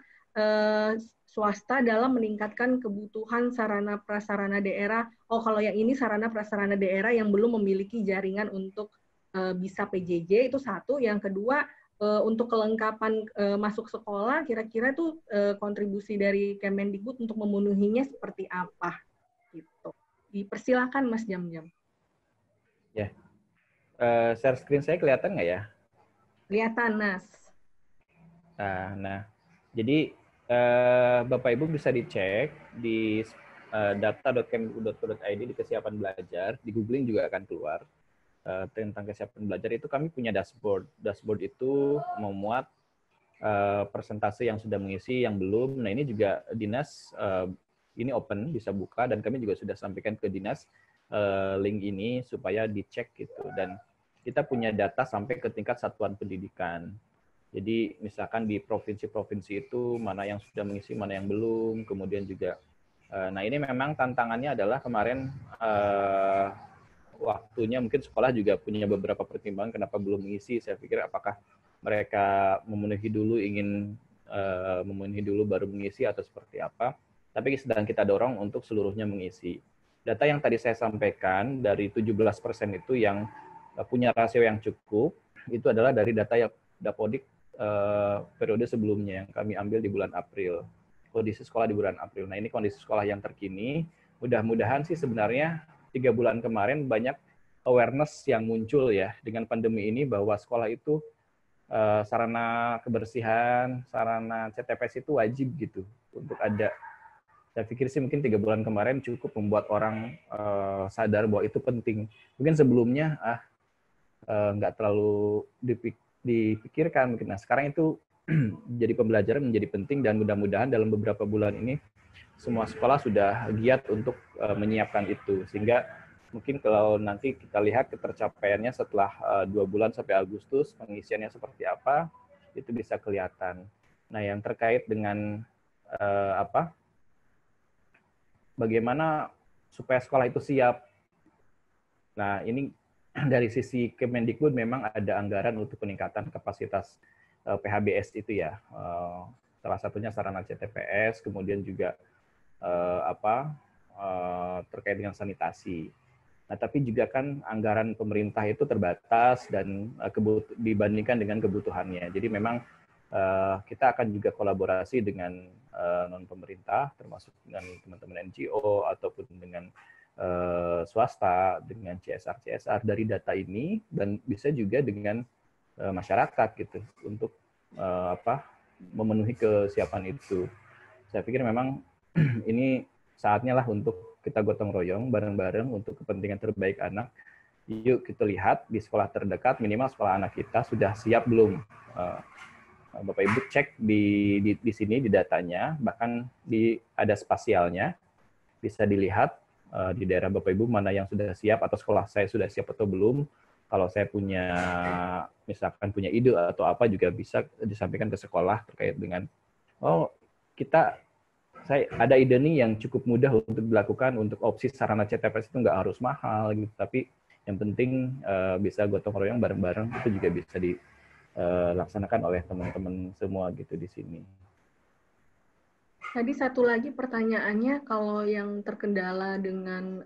swasta dalam meningkatkan kebutuhan sarana prasarana daerah. Oh, kalau yang ini sarana prasarana daerah yang belum memiliki jaringan untuk bisa PJJ itu satu. Yang kedua, untuk kelengkapan masuk sekolah, kira-kira tuh kontribusi dari Kemendikbud untuk memenuhinya seperti apa? Gitu. Dipersilakan Mas Jam-Jam.
Ya, share screen saya kelihatan nggak ya?
Kelihatan, Mas.
Nah, jadi Bapak Ibu bisa dicek di data.kemendikbud.go.id di kesiapan belajar, di googling juga akan keluar tentang kesiapan belajar. Itu kami punya dashboard. Dashboard itu memuat persentase yang sudah mengisi, yang belum. Nah, ini juga dinas ini open, bisa buka, dan kami juga sudah sampaikan ke dinas link ini supaya dicek gitu. Dan kita punya data sampai ke tingkat satuan pendidikan. Jadi misalkan di provinsi-provinsi itu mana yang sudah mengisi, mana yang belum, kemudian juga, nah ini memang tantangannya adalah kemarin waktunya mungkin sekolah juga punya beberapa pertimbangan kenapa belum mengisi. Saya pikir apakah mereka memenuhi dulu baru mengisi atau seperti apa. Tapi sedang kita dorong untuk seluruhnya mengisi. Data yang tadi saya sampaikan dari 17% itu yang punya rasio yang cukup, itu adalah dari data yang Dapodik periode sebelumnya yang kami ambil di bulan April. Kondisi sekolah di bulan April. Nah, ini kondisi sekolah yang terkini. Mudah-mudahan sih sebenarnya 3 bulan kemarin banyak awareness yang muncul ya dengan pandemi ini bahwa sekolah itu sarana kebersihan, sarana CTPS itu wajib gitu untuk ada. Saya pikir sih mungkin 3 bulan kemarin cukup membuat orang sadar bahwa itu penting. Mungkin sebelumnya nggak terlalu dipikirkan mungkin. Nah sekarang itu jadi pembelajaran menjadi penting, dan mudah-mudahan dalam beberapa bulan ini semua sekolah sudah giat untuk menyiapkan itu, sehingga mungkin kalau nanti kita lihat ketercapaiannya setelah 2 bulan sampai Agustus, pengisiannya seperti apa, itu bisa kelihatan. Nah, yang terkait dengan bagaimana supaya sekolah itu siap. Nah, ini dari sisi Kemendikbud memang ada anggaran untuk peningkatan kapasitas PHBS itu ya. Salah satunya sarana CTPS, kemudian juga terkait dengan sanitasi. Nah, tapi juga kan anggaran pemerintah itu terbatas dan dibandingkan dengan kebutuhannya. Jadi memang kita akan juga kolaborasi dengan non-pemerintah, termasuk dengan teman-teman NGO ataupun dengan swasta, dengan CSR dari data ini, dan bisa juga dengan masyarakat gitu untuk memenuhi kesiapan itu. Saya pikir memang ini saatnya lah untuk kita gotong royong bareng-bareng untuk kepentingan terbaik anak. Yuk kita lihat di sekolah terdekat, minimal sekolah anak kita sudah siap belum. Bapak Ibu cek di sini di datanya, bahkan ada spasialnya, bisa dilihat di daerah Bapak Ibu mana yang sudah siap atau sekolah saya sudah siap atau belum. Kalau saya misalkan punya ide atau apa, juga bisa disampaikan ke sekolah terkait dengan saya ada ide nih yang cukup mudah untuk dilakukan untuk opsi sarana CTPS itu nggak harus mahal gitu, tapi yang penting bisa gotong royong bareng-bareng, itu juga bisa dilaksanakan oleh teman-teman semua gitu di sini.
Tadi satu lagi pertanyaannya, kalau yang terkendala dengan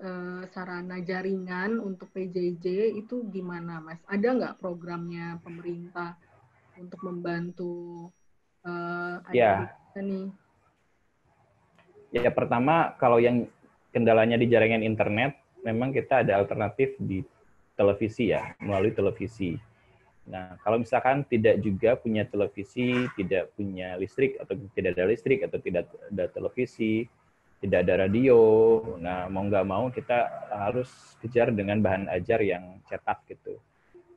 sarana jaringan untuk PJJ itu gimana, Mas? Ada nggak programnya pemerintah untuk membantu adik-adik kita nih?
Ya, pertama kalau yang kendalanya di jaringan internet, memang kita ada alternatif di televisi ya, melalui televisi. Nah, kalau misalkan tidak juga punya televisi, tidak punya listrik, atau tidak ada listrik, atau tidak ada televisi, tidak ada radio, nah mau nggak mau kita harus kejar dengan bahan ajar yang cetak gitu.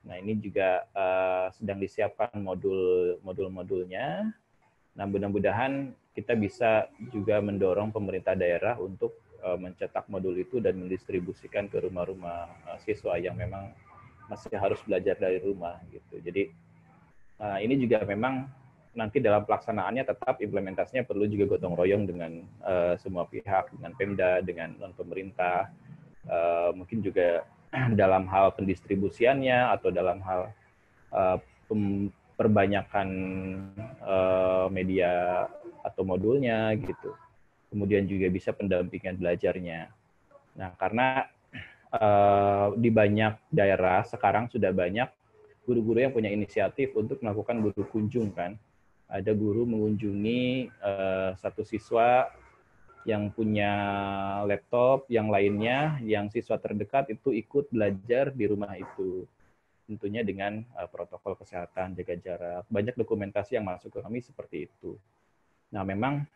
Nah, ini juga sedang disiapkan modul-modulnya. Nah, mudah-mudahan kita bisa juga mendorong pemerintah daerah untuk mencetak modul itu dan mendistribusikan ke rumah-rumah siswa yang memang masih harus belajar dari rumah gitu. Jadi ini juga memang nanti dalam pelaksanaannya tetap implementasinya perlu juga gotong royong dengan semua pihak, dengan Pemda, dengan non-pemerintah, mungkin juga dalam hal pendistribusiannya atau dalam hal perbanyakan media atau modulnya gitu. Kemudian juga bisa pendampingan belajarnya. Nah, karena di banyak daerah sekarang sudah banyak guru-guru yang punya inisiatif untuk melakukan guru kunjung kan. Ada guru mengunjungi satu siswa yang punya laptop, yang lainnya, yang siswa terdekat itu ikut belajar di rumah itu. Tentunya dengan protokol kesehatan, jaga jarak. Banyak dokumentasi yang masuk ke kami seperti itu. Nah, memang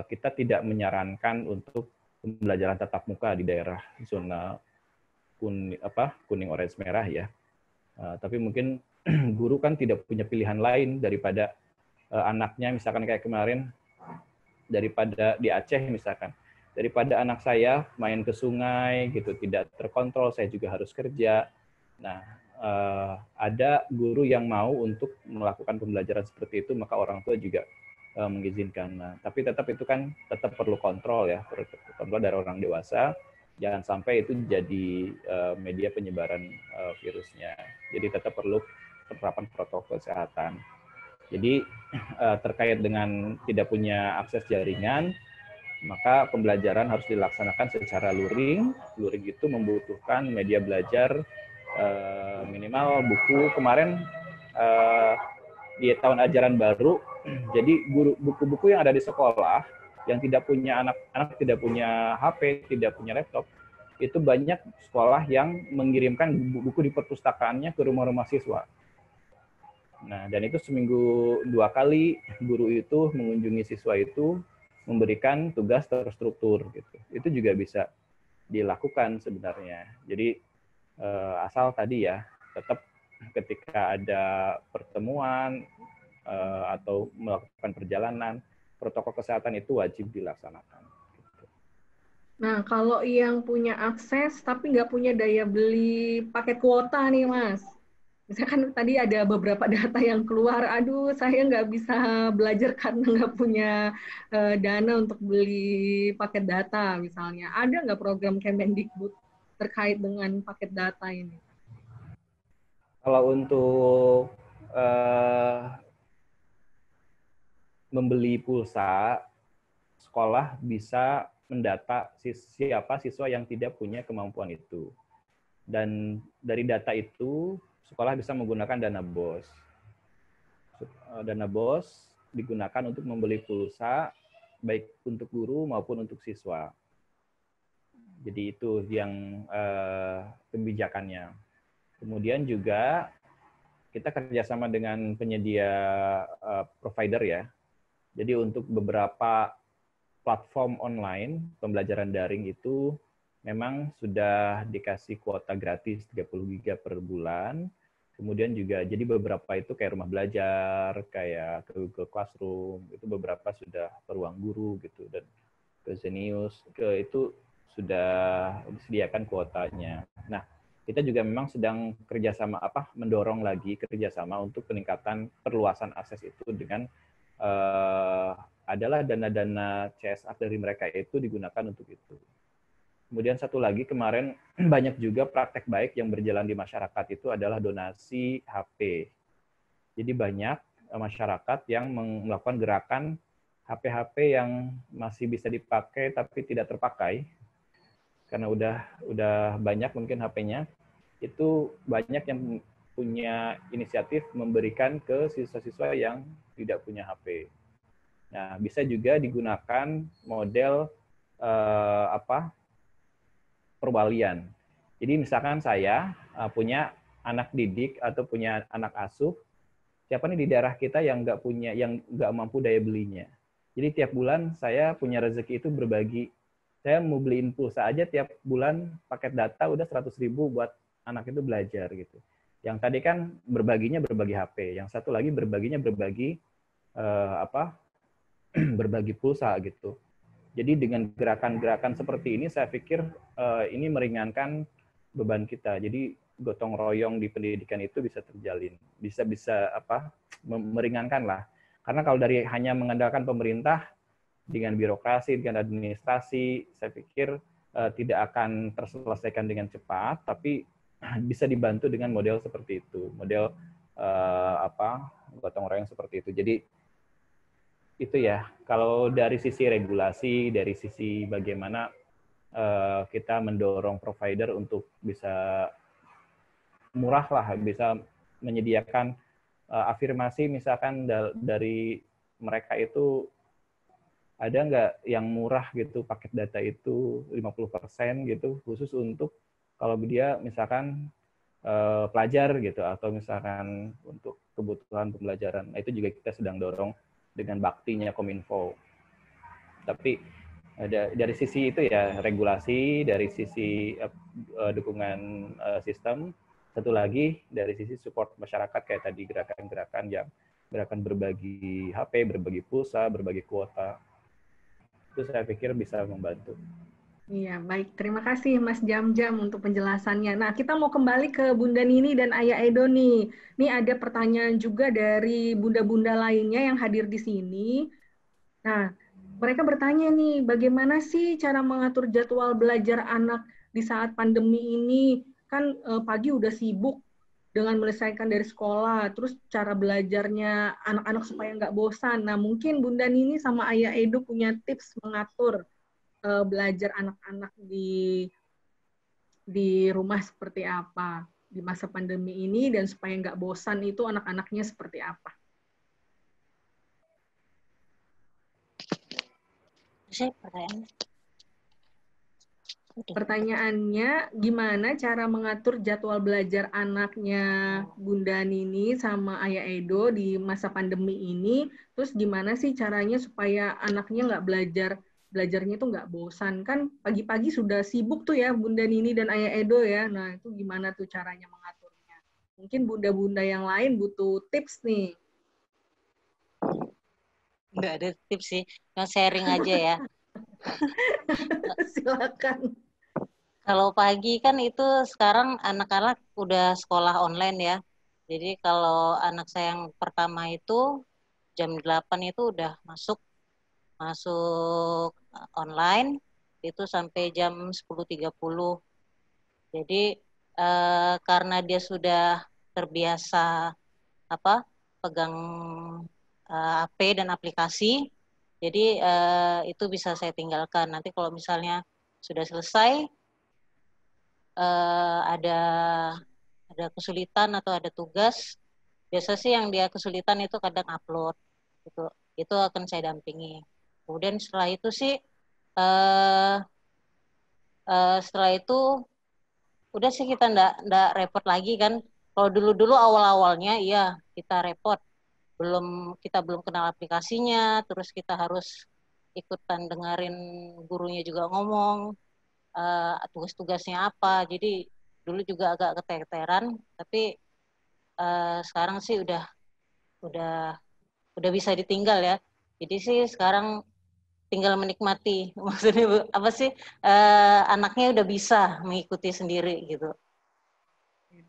kita tidak menyarankan untuk pembelajaran tatap muka di daerah zona kuning, orange, merah ya. Tapi mungkin guru kan tidak punya pilihan lain daripada anaknya, misalkan kayak kemarin, daripada di Aceh misalkan, daripada anak saya main ke sungai gitu, tidak terkontrol, saya juga harus kerja. Nah, ada guru yang mau untuk melakukan pembelajaran seperti itu, maka orang tua juga mengizinkan. Nah, tapi tetap itu kan tetap perlu kontrol ya, perlu kontrol dari orang dewasa. Jangan sampai itu jadi media penyebaran virusnya. Jadi tetap perlu penerapan protokol kesehatan. Jadi terkait dengan tidak punya akses jaringan, maka pembelajaran harus dilaksanakan secara luring. Luring itu membutuhkan media belajar minimal buku. Kemarin di tahun ajaran baru, jadi buku-buku yang ada di sekolah yang tidak punya anak-anak tidak punya HP, tidak punya laptop, itu banyak sekolah yang mengirimkan buku di perpustakaannya ke rumah-rumah siswa. Nah, dan itu seminggu 2 kali guru itu mengunjungi siswa itu memberikan tugas terstruktur gitu. Itu juga bisa dilakukan sebenarnya. Jadi asal tadi ya tetap ketika ada pertemuan atau melakukan perjalanan, protokol kesehatan itu wajib dilaksanakan.
Nah, kalau yang punya akses tapi nggak punya daya beli paket kuota nih, Mas. Misalkan tadi ada beberapa data yang keluar, aduh saya nggak bisa belajar karena nggak punya dana untuk beli paket data misalnya. Ada nggak program Kemendikbud terkait dengan paket data ini?
Kalau untuk membeli pulsa, sekolah bisa mendata siapa siswa yang tidak punya kemampuan itu. Dan dari data itu, sekolah bisa menggunakan dana BOS. Dana BOS digunakan untuk membeli pulsa, baik untuk guru maupun untuk siswa. Jadi itu yang kebijakannya. Kemudian juga kita kerjasama dengan penyedia provider ya. Jadi untuk beberapa platform online pembelajaran daring itu memang sudah dikasih kuota gratis 30 GB per bulan. Kemudian juga jadi beberapa itu kayak rumah belajar, kayak ke Google Classroom, itu beberapa sudah per Ruang Guru gitu, dan ke Zenius, itu sudah disediakan kuotanya. Nah, kita juga memang sedang kerjasama mendorong lagi kerjasama untuk peningkatan perluasan akses itu dengan adalah dana-dana CSR dari mereka itu digunakan untuk itu. Kemudian satu lagi kemarin banyak juga praktek baik yang berjalan di masyarakat itu adalah donasi HP. Jadi banyak masyarakat yang melakukan gerakan HP-HP yang masih bisa dipakai tapi tidak terpakai karena udah banyak mungkin HP-nya, itu banyak yang punya inisiatif memberikan ke siswa-siswa yang tidak punya HP. Nah, bisa juga digunakan model perwalian. Jadi misalkan saya punya anak didik atau punya anak asuh, siapa nih di daerah kita yang nggak mampu daya belinya. Jadi tiap bulan saya punya rezeki itu berbagi. Saya mau beliin pulsa aja tiap bulan paket data udah 100.000 buat anak itu belajar gitu. Yang tadi kan berbagi HP, yang satu lagi berbagi berbagi pulsa gitu. Jadi dengan gerakan-gerakan seperti ini saya pikir ini meringankan beban kita. Jadi gotong royong di pendidikan itu bisa terjalin, bisa meringankan lah. Karena kalau dari hanya mengandalkan pemerintah dengan birokrasi, dengan administrasi, saya pikir tidak akan terselesaikan dengan cepat, tapi bisa dibantu dengan model seperti itu, model gotong royong seperti itu. Jadi itu ya, kalau dari sisi regulasi, dari sisi bagaimana kita mendorong provider untuk bisa murah lah, bisa menyediakan afirmasi misalkan dari mereka itu ada nggak yang murah gitu, paket data itu 50% gitu, khusus untuk kalau dia misalkan pelajar gitu, atau misalkan untuk kebutuhan pembelajaran. Nah, itu juga kita sedang dorong dengan baktinya Kominfo. Tapi dari sisi itu ya regulasi, dari sisi dukungan sistem, satu lagi dari sisi support masyarakat kayak tadi gerakan-gerakan yang gerakan berbagi HP, berbagi pulsa, berbagi kuota, itu saya pikir bisa membantu.
Iya, baik. Terima kasih Mas Jam-Jam untuk penjelasannya. Nah, kita mau kembali ke Bunda Nini dan Ayah Edo nih. Ini ada pertanyaan juga dari bunda-bunda lainnya yang hadir di sini. Nah, mereka bertanya nih, bagaimana sih cara mengatur jadwal belajar anak di saat pandemi ini? Kan pagi udah sibuk dengan menyelesaikan dari sekolah, terus cara belajarnya anak-anak supaya nggak bosan. Nah, mungkin Bunda Nini sama Ayah Edo punya tips mengatur belajar anak-anak di rumah seperti apa di masa pandemi ini, dan supaya nggak bosan itu anak-anaknya seperti apa?
Saya pertanyaan.
Pertanyaannya, gimana cara mengatur jadwal belajar anaknya Bunda Nini sama Ayah Edo di masa pandemi ini? Terus gimana sih caranya supaya anaknya nggak belajarnya itu nggak bosan? Kan pagi-pagi sudah sibuk tuh ya Bunda Nini dan Ayah Edo ya. Nah, itu gimana tuh caranya mengaturnya? Mungkin bunda-bunda yang lain butuh tips nih.
Nggak ada tips sih, yang sharing aja ya.
Silakan.
Kalau pagi kan itu sekarang anak-anak udah sekolah online ya. Jadi kalau anak saya yang pertama itu jam 8 itu udah masuk online itu sampai jam 10.30. Jadi karena dia sudah terbiasa pegang HP dan aplikasi, jadi itu bisa saya tinggalkan. Nanti kalau misalnya sudah selesai ada kesulitan atau ada tugas, biasa sih yang dia kesulitan itu kadang upload gitu. Itu akan saya dampingi. Kemudian setelah itu sih setelah itu udah sih kita ndak repot lagi kan. Kalau dulu awal-awalnya iya kita repot, kita belum kenal aplikasinya, terus kita harus ikutan dengerin gurunya juga ngomong tugas-tugasnya apa. Jadi dulu juga agak keteteran, tapi sekarang sih udah bisa ditinggal ya. Jadi sih sekarang tinggal menikmati. Maksudnya apa sih? Anaknya udah bisa mengikuti sendiri gitu.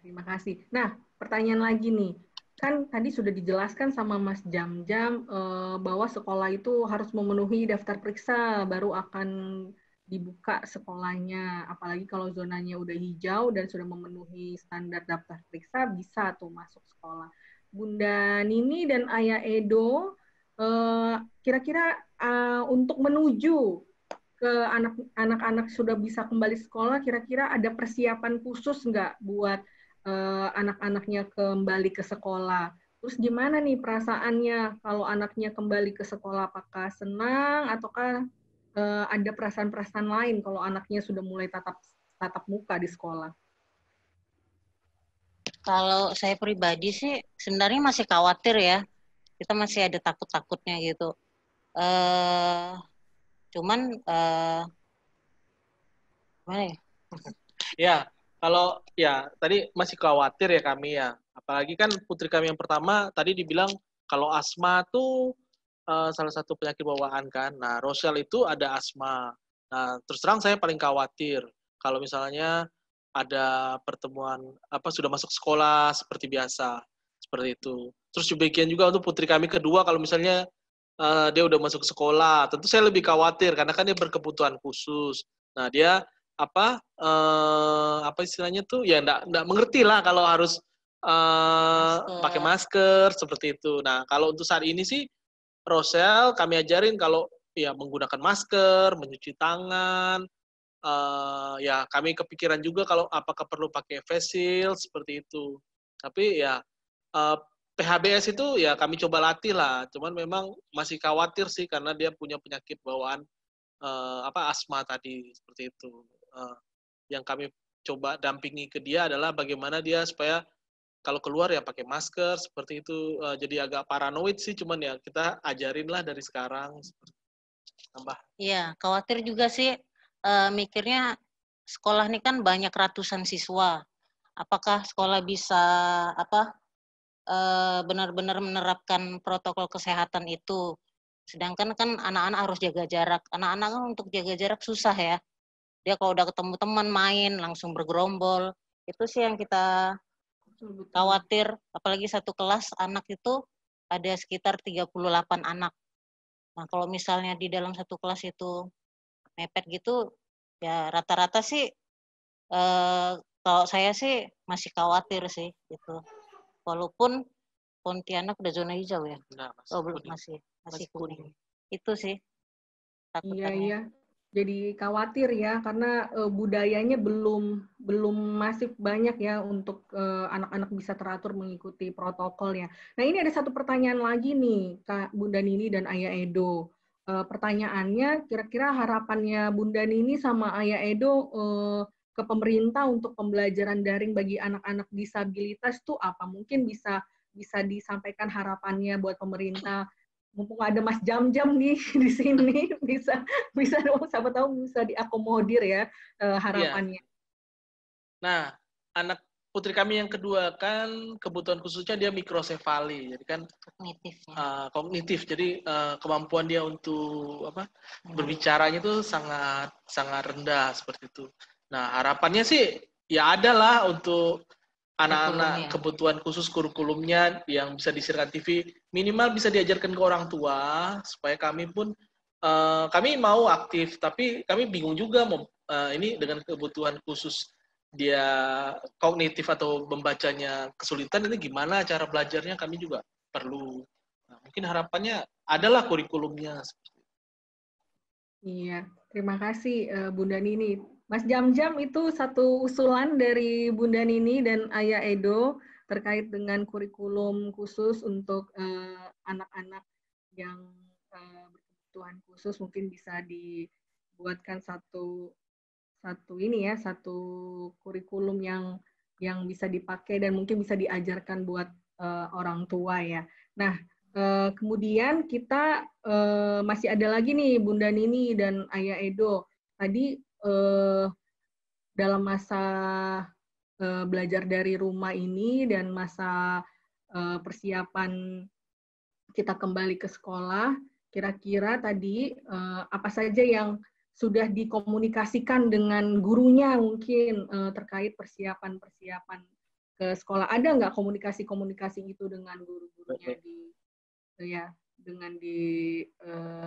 Terima kasih. Nah, pertanyaan lagi nih. Kan tadi sudah dijelaskan sama Mas Jam-Jam bahwa sekolah itu harus memenuhi daftar periksa baru akan dibuka sekolahnya. Apalagi kalau zonanya udah hijau dan sudah memenuhi standar daftar periksa, bisa tuh masuk sekolah. Bunda Nini dan Ayah Edo, kira-kira untuk menuju ke anak-anak sudah bisa kembali sekolah, kira-kira ada persiapan khusus nggak buat anak-anaknya kembali ke sekolah? Terus gimana nih perasaannya kalau anaknya kembali ke sekolah? Apakah senang ataukah ada perasaan-perasaan lain kalau anaknya sudah mulai tatap muka di sekolah?
Kalau saya pribadi sih sebenarnya masih khawatir ya. Kita masih ada takut-takutnya gitu. Cuman gimana ya?
Ya, kalau ya tadi masih khawatir ya kami ya. Apalagi kan putri kami yang pertama tadi dibilang kalau asma tuh salah satu penyakit bawaan kan. Nah, Rochelle itu ada asma. Nah, terus terang saya paling khawatir kalau misalnya ada pertemuan sudah masuk sekolah seperti biasa, seperti itu. Terus demikian juga untuk putri kami kedua kalau misalnya dia udah masuk sekolah, tentu saya lebih khawatir karena kan dia berkebutuhan khusus. Nah, dia apa istilahnya tuh ya enggak mengerti lah kalau harus pakai masker seperti itu. Nah, kalau untuk saat ini sih Rochelle kami ajarin kalau ya menggunakan masker, mencuci tangan, ya kami kepikiran juga kalau apakah perlu pakai face shield seperti itu. Tapi ya PHBS itu ya kami coba latih lah, cuman memang masih khawatir sih karena dia punya penyakit bawaan asma tadi seperti itu. Yang kami coba dampingi ke dia adalah bagaimana dia supaya kalau keluar ya pakai masker seperti itu. Jadi agak paranoid sih, cuman ya kita ajarin lah dari sekarang. Tambah.
Iya, khawatir juga sih mikirnya sekolah ini kan banyak ratusan siswa. Apakah sekolah bisa benar-benar menerapkan protokol kesehatan itu? Sedangkan kan anak-anak harus jaga jarak. Anak-anak kan untuk jaga jarak susah ya. Dia kalau udah ketemu teman main langsung bergerombol. Itu sih yang kita khawatir. Apalagi satu kelas anak itu ada sekitar 38 anak. Nah, kalau misalnya di dalam satu kelas itu mepet gitu, ya rata-rata sih kalau saya sih masih khawatir sih gitu. Walaupun Pontianak udah zona hijau ya.
Nah,
masih kuning. Itu sih takutannya.
Iya. Jadi khawatir ya karena budayanya belum masif banyak ya untuk anak-anak bisa teratur mengikuti protokolnya. Nah, ini ada satu pertanyaan lagi nih, Kak Bunda Nini dan Ayah Edo. pertanyaannya, kira-kira harapannya Bunda Nini sama Ayah Edo ke pemerintah untuk pembelajaran daring bagi anak-anak disabilitas tuh apa? Mungkin bisa disampaikan harapannya buat pemerintah. Mumpung ada Mas Jam-Jam nih di sini, bisa siapa tahu bisa diakomodir ya harapannya.
Nah, anak putri kami yang kedua kan kebutuhan khususnya dia mikrosefali, jadi kan kognitif. Jadi kemampuan dia untuk berbicaranya itu sangat rendah seperti itu. Nah, harapannya sih ya adalah untuk anak-anak kebutuhan khusus kurikulumnya yang bisa disiarkan TV minimal bisa diajarkan ke orang tua supaya kami pun kami mau aktif, tapi kami bingung juga mau ini dengan kebutuhan khusus dia kognitif atau membacanya kesulitan, ini gimana cara belajarnya, kami juga perlu. Nah, mungkin harapannya adalah kurikulumnya.
Iya, terima kasih Bunda Nini. Mas Jam-Jam, itu satu usulan dari Bunda Nini dan Ayah Edo terkait dengan kurikulum khusus untuk anak-anak yang berkebutuhan khusus, mungkin bisa dibuatkan satu kurikulum yang bisa dipakai dan mungkin bisa diajarkan buat orang tua ya. Nah, kemudian kita masih ada lagi nih Bunda Nini dan Ayah Edo. Tadi dalam masa belajar dari rumah ini dan masa persiapan kita kembali ke sekolah, kira-kira tadi apa saja yang sudah dikomunikasikan dengan gurunya mungkin terkait persiapan ke sekolah? Ada nggak komunikasi itu dengan guru-gurunya di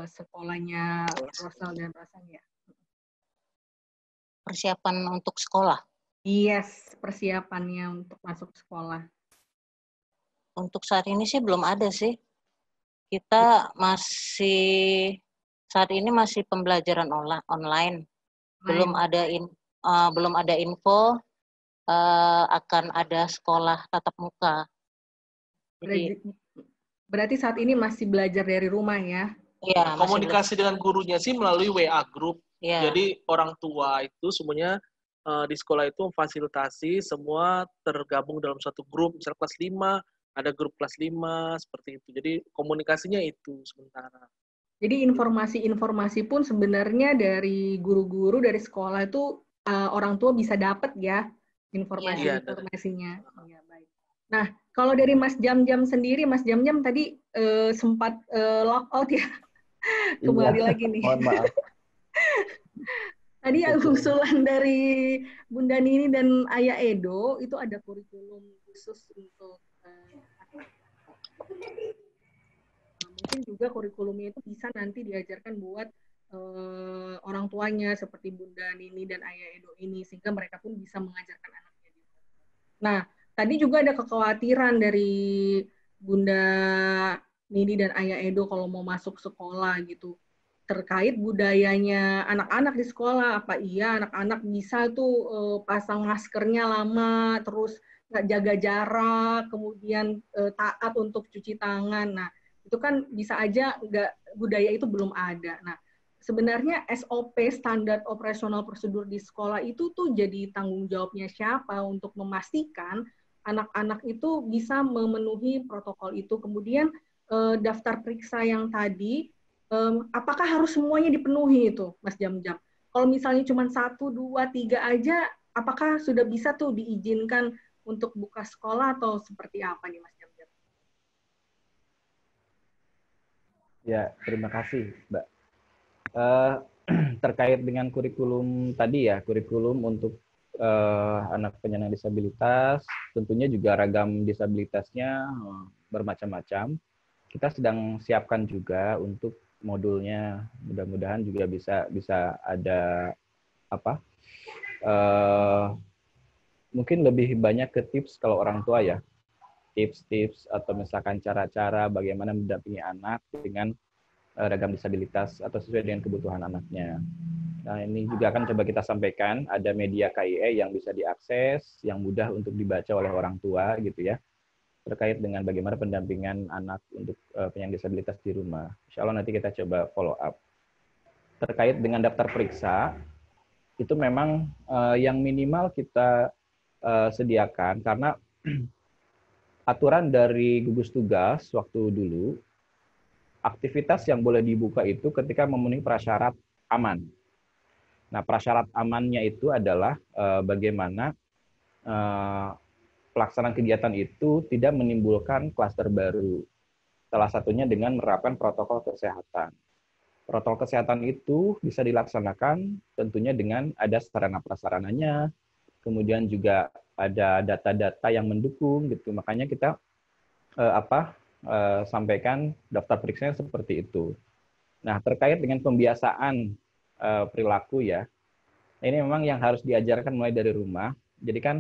sekolahnya Rosal dan Rasan ya?
Persiapan untuk sekolah?
Yes, persiapannya untuk masuk sekolah.
Untuk saat ini sih belum ada sih. Kita saat ini masih pembelajaran online. Belum ada info akan ada sekolah tatap muka.
Berarti saat ini masih belajar dari rumah ya?
Iya. Komunikasi dengan gurunya sih melalui WA group. Ya. Jadi orang tua itu semuanya di sekolah itu memfasilitasi semua tergabung dalam satu grup. Misalnya kelas 5, ada grup kelas 5, seperti itu. Jadi komunikasinya itu sementara.
Jadi informasi-informasi pun sebenarnya dari guru-guru, dari sekolah itu orang tua bisa dapat ya informasinya. Ya, baik. Nah, kalau dari Mas Jam-Jam sendiri, Mas Jam-Jam tadi sempat lockout ya. Kembali lagi nih.
Mohon maaf.
Tadi usulan dari Bunda Nini dan Ayah Edo itu ada kurikulum khusus untuk mungkin juga kurikulumnya itu bisa nanti diajarkan buat orang tuanya seperti Bunda Nini dan Ayah Edo ini, sehingga mereka pun bisa mengajarkan anaknya. Nah, tadi juga ada kekhawatiran dari Bunda Nini dan Ayah Edo kalau mau masuk sekolah gitu, terkait budayanya anak-anak di sekolah. Apa iya anak-anak bisa tuh pasang maskernya lama, terus nggak jaga jarak, kemudian taat untuk cuci tangan. Nah, itu kan bisa aja budaya itu belum ada. Nah, sebenarnya SOP, standar operasional prosedur di sekolah itu tuh jadi tanggung jawabnya siapa untuk memastikan anak-anak itu bisa memenuhi protokol itu. Kemudian daftar periksa yang tadi, apakah harus semuanya dipenuhi itu, Mas Jam-Jam? Kalau misalnya cuma 1, 2, 3 aja, apakah sudah bisa tuh diizinkan untuk buka sekolah atau seperti apa nih, Mas Jam-Jam?
Ya, terima kasih, Mbak. Terkait dengan kurikulum tadi ya, kurikulum untuk anak penyandang disabilitas, tentunya juga ragam disabilitasnya bermacam-macam. Kita sedang siapkan juga untuk modulnya, mudah-mudahan juga bisa ada mungkin lebih banyak ke tips kalau orang tua ya, tips-tips atau misalkan cara-cara bagaimana mendampingi anak dengan ragam disabilitas atau sesuai dengan kebutuhan anaknya. Nah, ini juga akan coba kita sampaikan, ada media KIE yang bisa diakses, yang mudah untuk dibaca oleh orang tua gitu ya. terkait dengan bagaimana pendampingan anak untuk penyandang disabilitas di rumah. Insya Allah nanti kita coba follow up. Terkait dengan daftar periksa, itu memang yang minimal kita sediakan karena aturan dari gugus tugas waktu dulu, aktivitas yang boleh dibuka itu ketika memenuhi prasyarat aman. Nah, prasyarat amannya itu adalah bagaimana pelaksanaan kegiatan itu tidak menimbulkan klaster baru. Salah satunya dengan menerapkan protokol kesehatan. Protokol kesehatan itu bisa dilaksanakan tentunya dengan ada sarana prasarananya, kemudian juga ada data-data yang mendukung gitu. Makanya kita sampaikan daftar periksanya seperti itu. Nah, terkait dengan pembiasaan perilaku ya, ini memang yang harus diajarkan mulai dari rumah. Jadi kan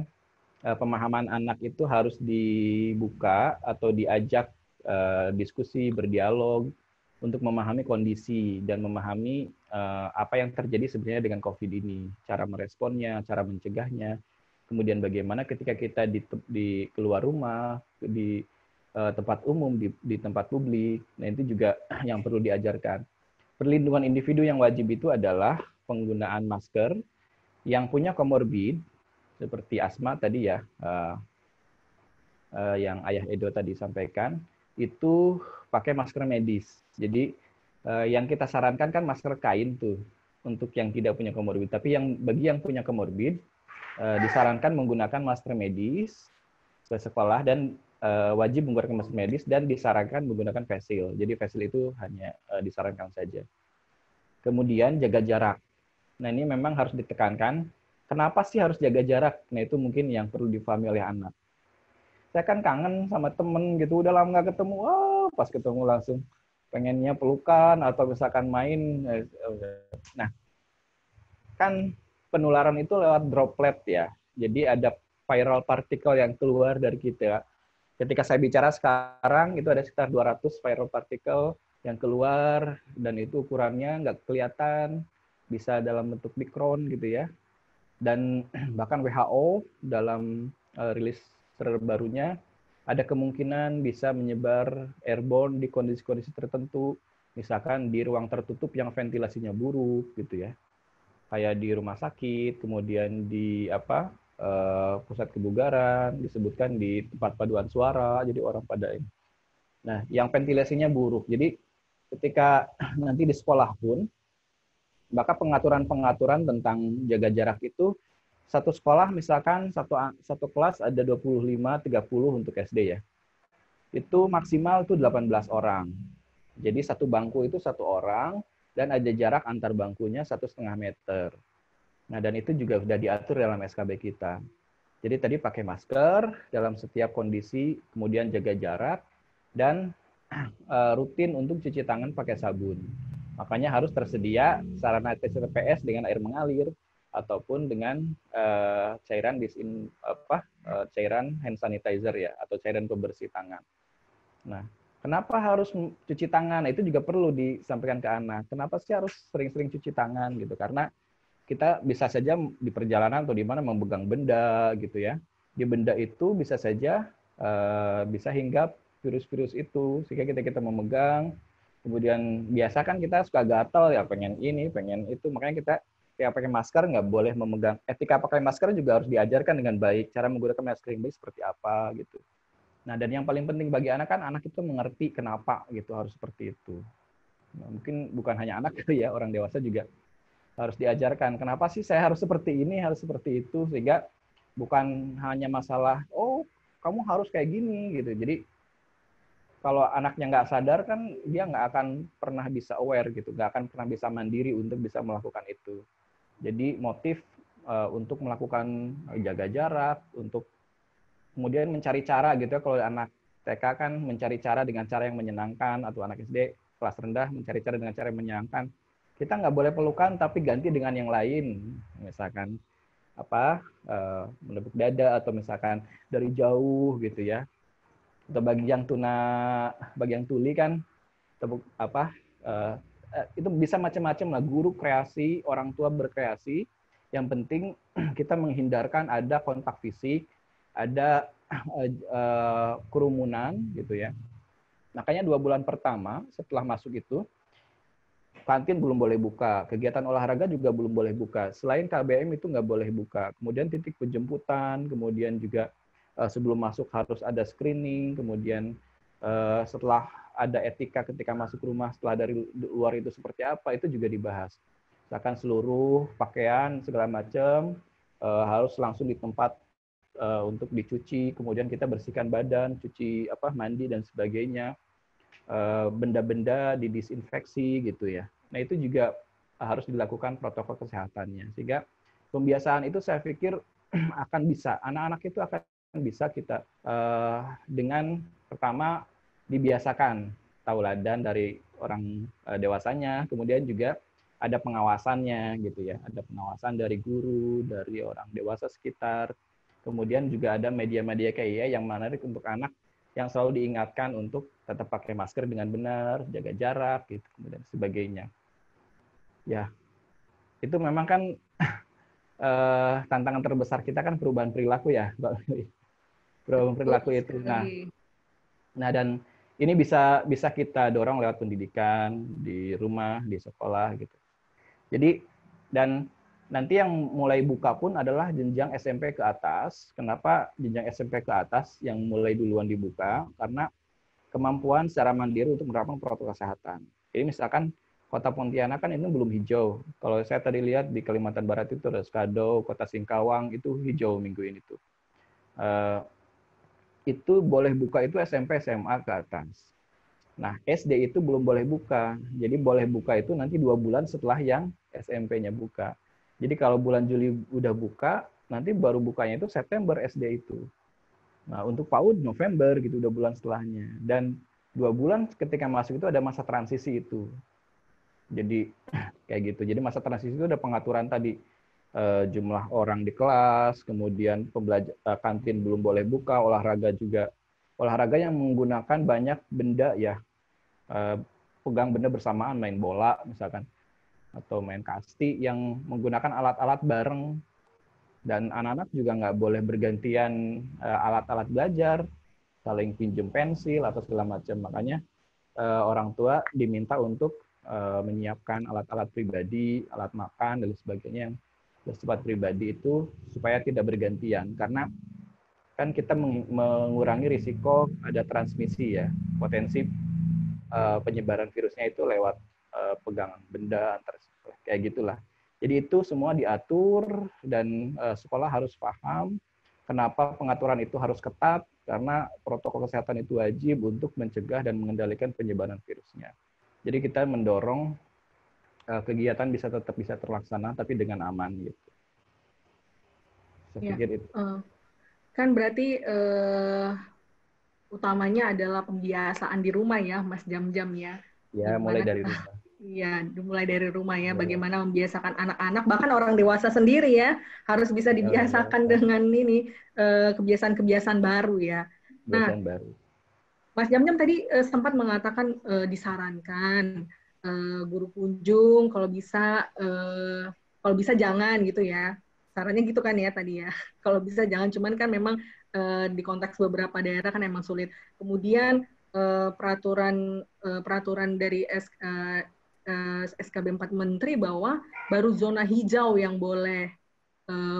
pemahaman anak itu harus dibuka atau diajak diskusi, berdialog untuk memahami kondisi dan memahami apa yang terjadi sebenarnya dengan COVID ini, cara meresponnya, cara mencegahnya, kemudian bagaimana ketika kita di keluar rumah, di tempat umum, di tempat publik. Nah, itu juga yang perlu diajarkan. Perlindungan individu yang wajib itu adalah penggunaan masker yang punya komorbid, seperti asma tadi ya, yang Ayah Edo tadi sampaikan, itu pakai masker medis. Jadi yang kita sarankan kan masker kain tuh, untuk yang tidak punya komorbid. Tapi bagi yang punya komorbid, disarankan menggunakan masker medis ke sekolah dan wajib menggunakan masker medis dan disarankan menggunakan face shield. Jadi face shield itu hanya disarankan saja. Kemudian jaga jarak. Nah, ini memang harus ditekankan. Kenapa sih harus jaga jarak? Nah, itu mungkin yang perlu difahami oleh anak. Saya kan kangen sama temen gitu, udah lama nggak ketemu, pas ketemu langsung pengennya pelukan atau misalkan main. Nah, kan penularan itu lewat droplet ya. Jadi ada viral partikel yang keluar dari kita. Ketika saya bicara sekarang, itu ada sekitar 200 viral partikel yang keluar, dan itu ukurannya nggak kelihatan, bisa dalam bentuk mikron gitu ya. Dan bahkan WHO dalam rilis terbarunya, ada kemungkinan bisa menyebar airborne di kondisi-kondisi tertentu, misalkan di ruang tertutup yang ventilasinya buruk gitu ya, kayak di rumah sakit, kemudian di pusat kebugaran, disebutkan di tempat paduan suara, jadi orang pada ini. Nah, yang ventilasinya buruk. Jadi ketika nanti di sekolah pun, maka pengaturan-pengaturan tentang jaga jarak itu, satu sekolah misalkan satu kelas ada 25-30 untuk SD ya. Itu maksimal itu 18 orang. Jadi satu bangku itu satu orang, dan ada jarak antar bangkunya 1,5 meter. Nah, dan itu juga sudah diatur dalam SKB kita. Jadi tadi pakai masker dalam setiap kondisi, kemudian jaga jarak, dan rutin untuk cuci tangan pakai sabun. Makanya harus tersedia sarana TPS dengan air mengalir ataupun dengan cairan cairan hand sanitizer ya, atau cairan pembersih tangan. Nah, kenapa harus cuci tangan? Nah, itu juga perlu disampaikan ke anak. Kenapa sih harus sering-sering cuci tangan gitu? Karena kita bisa saja di perjalanan atau di mana memegang benda gitu ya. Di benda itu bisa saja bisa hinggap virus-virus itu, sehingga kita memegang. Kemudian biasa kan kita suka gatal ya, pengen ini, pengen itu, makanya kita kayak pakai masker nggak boleh memegang. Etika pakai masker juga harus diajarkan dengan baik, cara menggunakan masker yang baik seperti apa gitu. Nah, dan yang paling penting bagi anak kan, anak itu mengerti kenapa gitu harus seperti itu. Nah, mungkin bukan hanya anak ya, orang dewasa juga harus diajarkan kenapa sih saya harus seperti ini, harus seperti itu, sehingga bukan hanya masalah kamu harus kayak gini gitu. Jadi kalau anaknya nggak sadar kan dia nggak akan pernah bisa aware gitu, nggak akan pernah bisa mandiri untuk bisa melakukan itu. Jadi motif untuk melakukan jaga jarak, untuk kemudian mencari cara gitu ya, kalau anak TK kan mencari cara dengan cara yang menyenangkan, atau anak SD kelas rendah mencari cara dengan cara yang menyenangkan. Kita nggak boleh pelukan, tapi ganti dengan yang lain, misalkan menepuk dada, atau misalkan dari jauh gitu ya. Atau bagi yang tuli kan tepuk itu bisa macam-macam lah, guru kreasi, orang tua berkreasi. Yang penting kita menghindarkan ada kontak fisik, ada kerumunan gitu ya. Makanya 2 bulan pertama setelah masuk itu, kantin belum boleh buka, kegiatan olahraga juga belum boleh buka. Selain KBM itu nggak boleh buka. Kemudian titik penjemputan, kemudian juga sebelum masuk harus ada screening, kemudian setelah ada etika ketika masuk rumah, setelah dari luar itu seperti apa, itu juga dibahas. Misalkan seluruh pakaian segala macam harus langsung di tempat untuk dicuci, kemudian kita bersihkan badan, cuci mandi dan sebagainya. Benda-benda didisinfeksi gitu ya. Nah itu juga harus dilakukan protokol kesehatannya. Sehingga pembiasaan itu saya pikir akan bisa, anak-anak itu akan bisa kita dengan pertama dibiasakan tauladan dari orang dewasanya, kemudian juga ada pengawasannya gitu ya, ada pengawasan dari guru, dari orang dewasa sekitar, kemudian juga ada media-media kayak yang menarik untuk anak yang selalu diingatkan untuk tetap pakai masker dengan benar, jaga jarak, gitu, kemudian sebagainya. Ya, itu memang kan tantangan terbesar kita kan perubahan perilaku ya, perubahan perilaku itu. Nah dan ini bisa kita dorong lewat pendidikan di rumah, di sekolah gitu. Jadi dan nanti yang mulai buka pun adalah jenjang SMP ke atas. Kenapa jenjang SMP ke atas yang mulai duluan dibuka? Karena kemampuan secara mandiri untuk menerapkan protokol kesehatan. Jadi misalkan Kota Pontianak kan ini belum hijau. Kalau saya tadi lihat di Kalimantan Barat itu ada Skado, Kota Singkawang itu hijau minggu ini tuh. Itu boleh buka itu SMP, SMA ke atas. Nah, SD itu belum boleh buka. Jadi boleh buka itu nanti 2 bulan setelah yang SMP-nya buka. Jadi kalau bulan Juli udah buka, nanti baru bukanya itu September SD itu. Nah, untuk PAUD November gitu, udah bulan setelahnya. Dan 2 bulan ketika masuk itu ada masa transisi itu. Jadi kayak gitu. Jadi masa transisi itu ada pengaturan tadi jumlah orang di kelas, kemudian kantin belum boleh buka, olahraga juga. Olahraga yang menggunakan banyak benda ya, pegang benda bersamaan, main bola misalkan, atau main kasti yang menggunakan alat-alat bareng. Dan anak-anak juga nggak boleh bergantian alat-alat belajar, saling pinjam pensil atau segala macam. Makanya orang tua diminta untuk menyiapkan alat-alat pribadi, alat makan, dan sebagainya yang bersifat pribadi itu supaya tidak bergantian. Karena kan kita mengurangi risiko ada transmisi ya, potensi penyebaran virusnya itu lewat pegangan benda, kayak gitulah. Jadi itu semua diatur dan sekolah harus paham kenapa pengaturan itu harus ketat, karena protokol kesehatan itu wajib untuk mencegah dan mengendalikan penyebaran virusnya. Jadi kita mendorong kegiatan tetap bisa terlaksana tapi dengan aman gitu. Saya pikir itu.
Kan berarti utamanya adalah pembiasaan di rumah ya, Mas Jam-Jam ya.
Ya, mulai dari rumah.
Iya, dimulai dari rumah ya. Bagaimana membiasakan anak-anak, bahkan orang dewasa sendiri ya, harus bisa dibiasakan dengan ini kebiasaan-kebiasaan baru ya.
Kebiasaan baru.
Mas Jam-Jam tadi sempat mengatakan disarankan guru kunjung kalau bisa jangan gitu ya. Sarannya gitu kan ya tadi ya. Kalau bisa jangan, cuman kan memang di konteks beberapa daerah kan emang sulit. Kemudian peraturan dari SKB 4 Menteri bahwa baru zona hijau yang boleh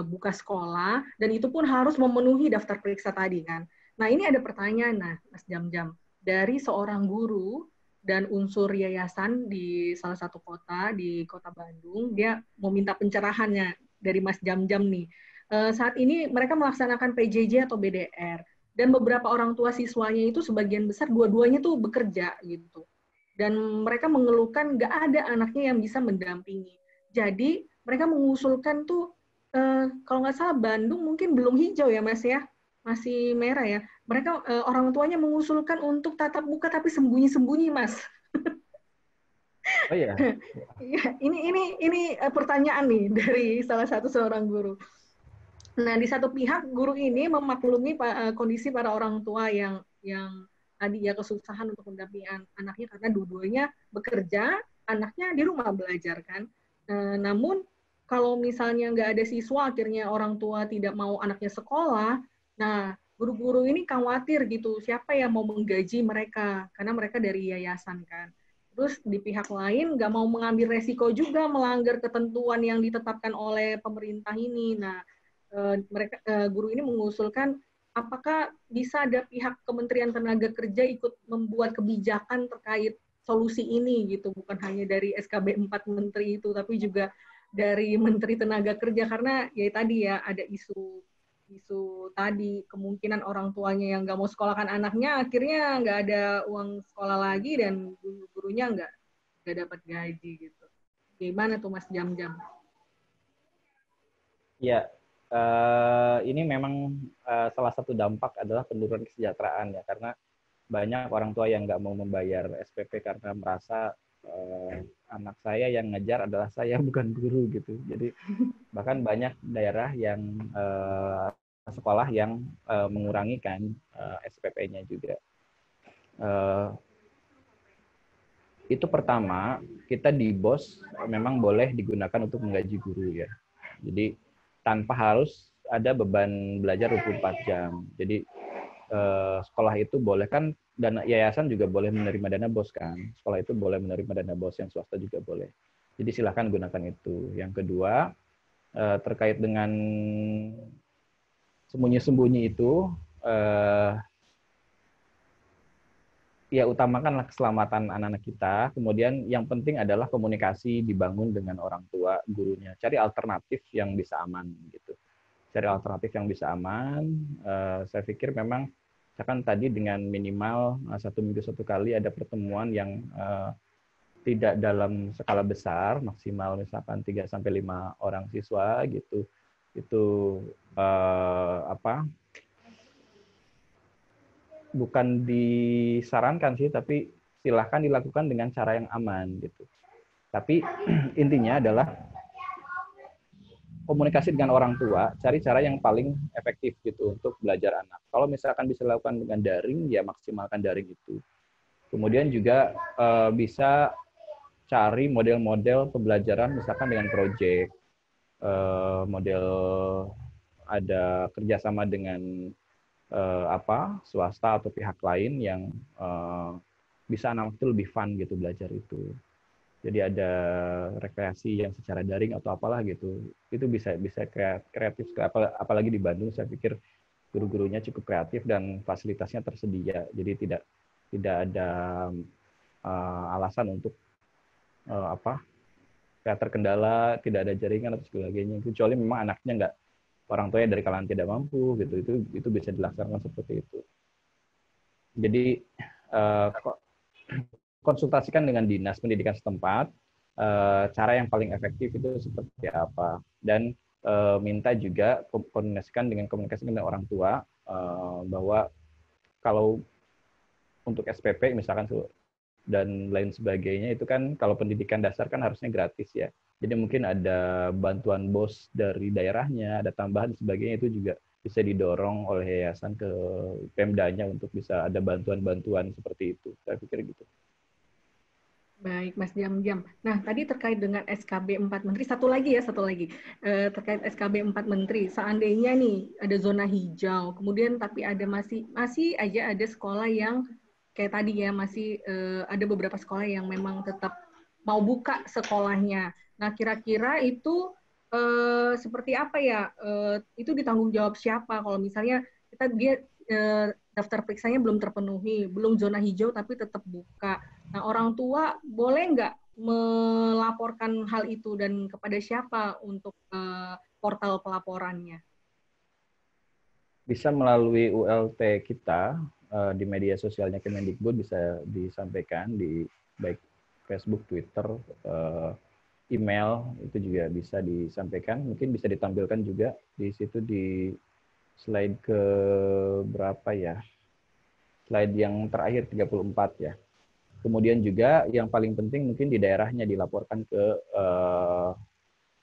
buka sekolah, dan itu pun harus memenuhi daftar periksa tadi kan. Nah ini ada pertanyaan, Mas Jam-Jam, dari seorang guru dan unsur yayasan di salah satu kota, di kota Bandung, dia mau minta pencerahannya dari Mas Jam-Jam nih. Saat ini mereka melaksanakan PJJ atau BDR, dan beberapa orang tua siswanya itu sebagian besar dua-duanya tuh bekerja gitu. Dan mereka mengeluhkan nggak ada anaknya yang bisa mendampingi. Jadi mereka mengusulkan tuh, kalau nggak salah Bandung mungkin belum hijau ya Mas ya, masih merah ya. Mereka orang tuanya mengusulkan untuk tatap muka tapi sembunyi-sembunyi Mas.
Oh iya.
Ini pertanyaan nih dari salah satu seorang guru. Nah, di satu pihak guru ini memaklumi kondisi para orang tua yang tadi ya kesusahan untuk mendampingi anaknya karena dua-duanya bekerja, anaknya di rumah belajar kan. Namun kalau misalnya nggak ada siswa, akhirnya orang tua tidak mau anaknya sekolah, nah guru-guru ini khawatir gitu, siapa yang mau menggaji mereka, karena mereka dari yayasan kan. Terus di pihak lain nggak mau mengambil resiko juga melanggar ketentuan yang ditetapkan oleh pemerintah ini. Nah, guru ini mengusulkan apakah bisa ada pihak Kementerian Tenaga Kerja ikut membuat kebijakan terkait solusi ini gitu, bukan hanya dari SKB 4 Menteri itu, tapi juga dari Menteri Tenaga Kerja, karena ya tadi ya ada isu tadi kemungkinan orang tuanya yang nggak mau sekolahkan anaknya akhirnya nggak ada uang sekolah lagi dan gurunya nggak dapat gaji gitu. Gimana tuh Mas Jam-Jam?
Ya, ini memang salah satu dampak adalah penurunan kesejahteraan ya, karena banyak orang tua yang nggak mau membayar SPP karena merasa anak saya yang ngajar adalah saya, bukan guru gitu. Jadi bahkan banyak daerah yang sekolah yang mengurangi kan SPP-nya juga. Itu pertama, kita di BOS memang boleh digunakan untuk menggaji guru ya. Jadi tanpa harus ada beban belajar 24 jam. Jadi sekolah itu boleh kan, dan yayasan juga boleh menerima dana BOS kan. Sekolah itu boleh menerima dana BOS, yang swasta juga boleh. Jadi silakan gunakan itu. Yang kedua, terkait dengan sembunyi-sembunyi itu, ya utamakanlah keselamatan anak-anak kita. Kemudian yang penting adalah komunikasi dibangun dengan orang tua gurunya. Cari alternatif yang bisa aman gitu. Cari alternatif yang bisa aman. Saya pikir memang misalkan tadi dengan minimal 1 minggu 1 kali ada pertemuan yang tidak dalam skala besar, maksimal misalkan 3-5 orang siswa gitu. Itu bukan disarankan sih, tapi silahkan dilakukan dengan cara yang aman gitu. Tapi intinya adalah komunikasi dengan orang tua, cari cara yang paling efektif gitu untuk belajar anak. Kalau misalkan bisa dilakukan dengan daring, ya maksimalkan daring itu. Kemudian juga bisa cari model-model pembelajaran misalkan dengan proyek, model ada kerjasama dengan swasta atau pihak lain yang bisa anak itu lebih fun gitu belajar itu. Jadi ada rekreasi yang secara daring atau apalah gitu. Itu bisa kreatif, apalagi di Bandung saya pikir guru-gurunya cukup kreatif dan fasilitasnya tersedia. Jadi tidak ada alasan untuk kayak terkendala, tidak ada jaringan atau sebagainya. Kecuali memang anaknya nggak, orang tuanya dari kalangan tidak mampu gitu, itu bisa dilaksanakan seperti itu. Jadi konsultasikan dengan dinas pendidikan setempat cara yang paling efektif itu seperti apa, dan minta juga komunikasikan dengan orang tua bahwa kalau untuk SPP misalkan dan lain sebagainya itu kan kalau pendidikan dasar kan harusnya gratis ya. Jadi mungkin ada bantuan BOS dari daerahnya, ada tambahan sebagainya, itu juga bisa didorong oleh yayasan ke Pemdanya untuk bisa ada bantuan-bantuan seperti itu. Saya pikir gitu.
Baik, Mas Jam-Jam. Nah, tadi terkait dengan SKB 4 Menteri, satu lagi. Terkait SKB 4 Menteri, seandainya nih ada zona hijau, kemudian tapi ada masih aja ada sekolah yang kayak tadi ya, masih ada beberapa sekolah yang memang tetap mau buka sekolahnya. Nah, kira-kira itu seperti apa ya? Itu ditanggung jawab siapa? Kalau misalnya dia daftar periksanya belum terpenuhi, belum zona hijau tapi tetap buka. Nah, orang tua boleh nggak melaporkan hal itu dan kepada siapa untuk portal pelaporannya?
Bisa melalui ULT kita di media sosialnya Kemendikbud, bisa disampaikan di baik Facebook, Twitter, email, itu juga bisa disampaikan. Mungkin bisa ditampilkan juga di situ di slide ke berapa ya? Slide yang terakhir 34 ya. Kemudian juga yang paling penting mungkin di daerahnya dilaporkan ke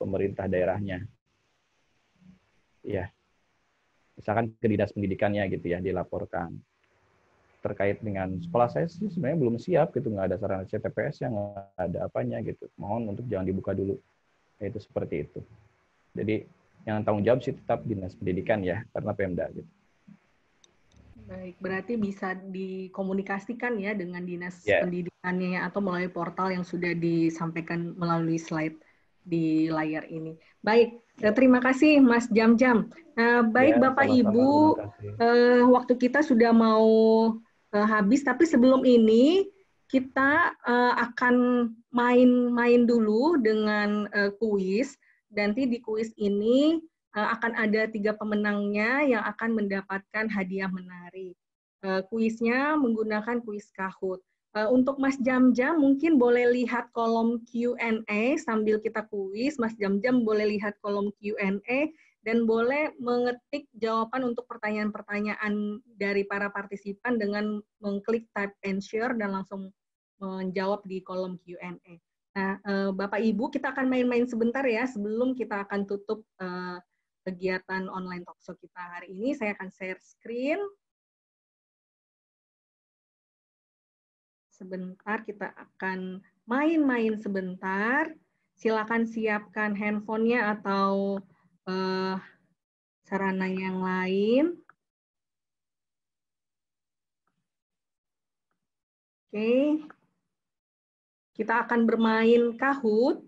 pemerintah daerahnya. Ya. Misalkan ke dinas pendidikannya gitu ya, dilaporkan. Terkait dengan sekolah saya sih sebenarnya belum siap gitu, nggak ada sarana CTPS, yang nggak ada apanya gitu. Mohon untuk jangan dibuka dulu. Itu seperti itu. Jadi yang tanggung jawab sih tetap dinas pendidikan ya, karena Pemda gitu.
Baik, berarti bisa dikomunikasikan ya dengan dinas
Ya,
pendidikannya atau melalui portal yang sudah disampaikan melalui slide di layar ini. Baik,
ya,
terima kasih Mas Jam-Jam. Nah, baik
ya,
Bapak
sama-sama. Terima
Ibu,
kasih.
waktu kita sudah mau habis, tapi sebelum ini kita akan main-main dulu dengan kuis. Nanti di kuis ini akan ada 3 pemenangnya yang akan mendapatkan hadiah menarik. Kuisnya menggunakan kuis Kahoot. Untuk Mas Jam-Jam mungkin boleh lihat kolom Q&A sambil kita kuis. Mas Jam-Jam boleh lihat kolom Q&A dan boleh mengetik jawaban untuk pertanyaan-pertanyaan dari para partisipan dengan mengklik type and share dan langsung menjawab di kolom Q&A. Nah, Bapak Ibu, kita akan main-main sebentar ya sebelum kita akan tutup kegiatan online talkshow kita hari ini. Saya akan share screen. Sebentar, kita akan main-main sebentar. Silakan siapkan handphonenya atau sarana yang lain. Oke. Kita akan bermain Kahoot.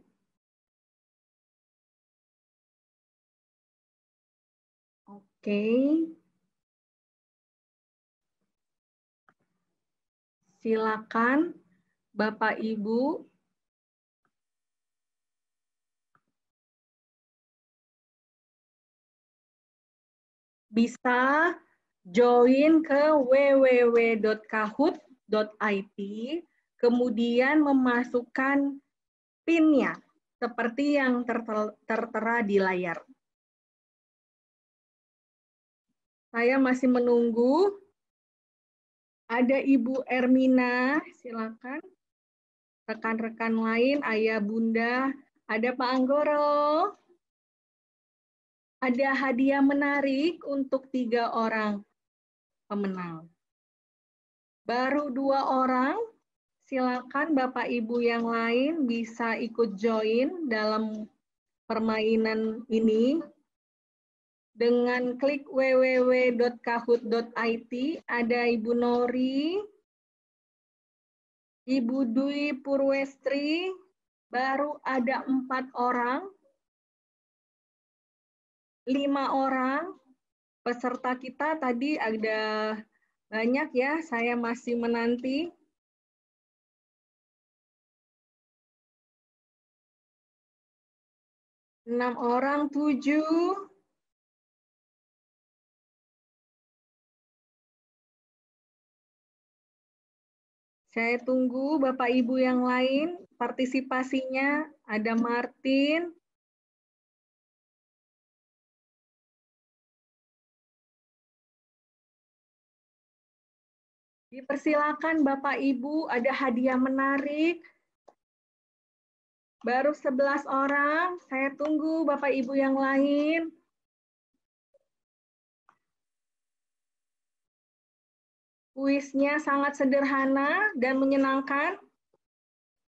Oke. Silakan Bapak Ibu bisa join ke www.kahoot.it, kemudian memasukkan PIN-nya seperti yang tertera di layar. Saya masih menunggu. Ada Ibu Ermina, silakan. Rekan-rekan lain, Ayah, Bunda, ada Pak Anggoro. Ada hadiah menarik untuk 3 orang pemenang. Baru 2 orang, silakan Bapak Ibu yang lain bisa ikut join dalam permainan ini. Dengan klik www.kahoot.it, ada Ibu Nori, Ibu Dwi Purwestri, baru ada 4 orang, 5 orang, peserta kita tadi ada banyak ya, saya masih menanti. 6 orang, 7. Saya tunggu Bapak Ibu yang lain partisipasinya. Ada Martin. Dipersilakan Bapak Ibu, ada hadiah menarik. Baru 11 orang, saya tunggu Bapak Ibu yang lain. Kuisnya sangat sederhana dan menyenangkan.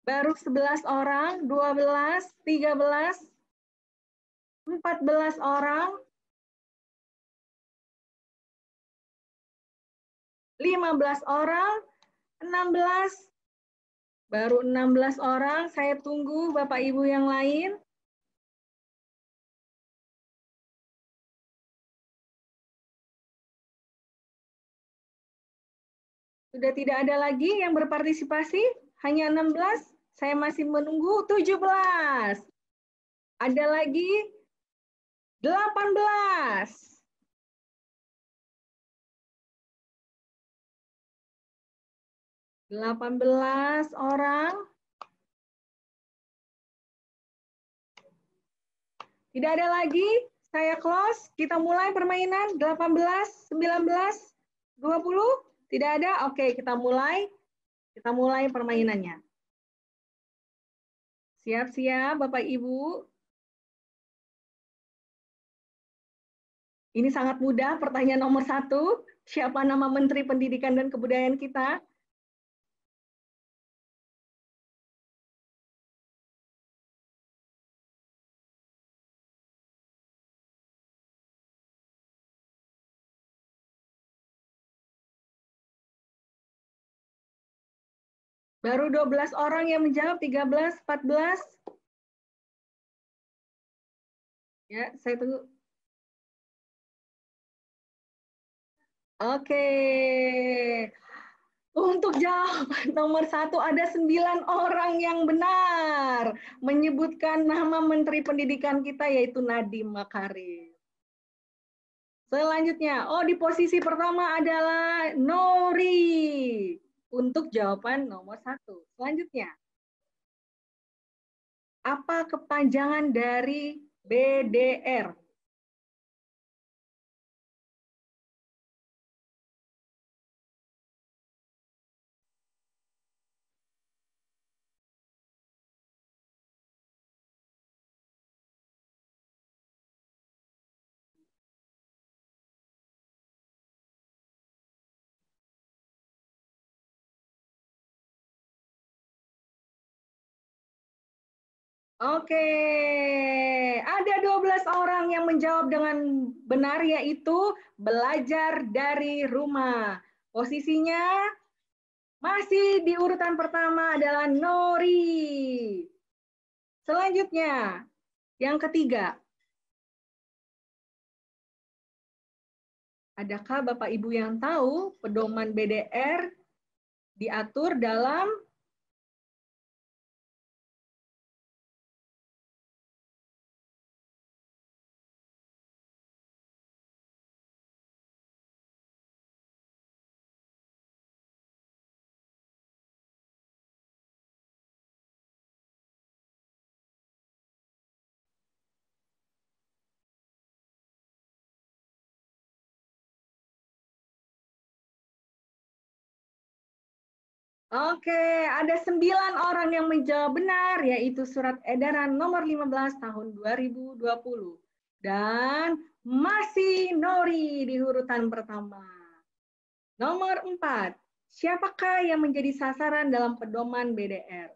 Baru 11 orang, 12, 13, 14 orang, 15 orang, 16, baru 16 orang, saya tunggu Bapak Ibu yang lain. Sudah tidak ada lagi yang berpartisipasi, hanya 16, saya masih menunggu 17. Ada lagi 18. 18 orang. Tidak ada lagi, saya close, kita mulai permainan 18, 19, 20. Tidak ada? Oke, kita mulai permainannya. Siap-siap Bapak Ibu. Ini sangat mudah, pertanyaan nomor 1. Siapa nama Menteri Pendidikan dan Kebudayaan kita? Baru 12 orang yang menjawab, 13, 14. Ya, saya tunggu. Oke. Untuk jawaban nomor 1 ada 9 orang yang benar menyebutkan nama Menteri Pendidikan kita yaitu Nadiem Makarim. Selanjutnya, di posisi pertama adalah Nori untuk jawaban nomor 1. Selanjutnya, apa kepanjangan dari BDR? Oke, ada 12 orang yang menjawab dengan benar yaitu belajar dari rumah. Posisinya masih di urutan pertama adalah Nori. Selanjutnya, yang ketiga. Adakah Bapak Ibu yang tahu pedoman BDR diatur dalam Oke, ada 9 orang yang menjawab benar, yaitu surat edaran nomor 15 tahun 2020. Dan masih Nori di urutan pertama. Nomor 4, siapakah yang menjadi sasaran dalam pedoman BDR?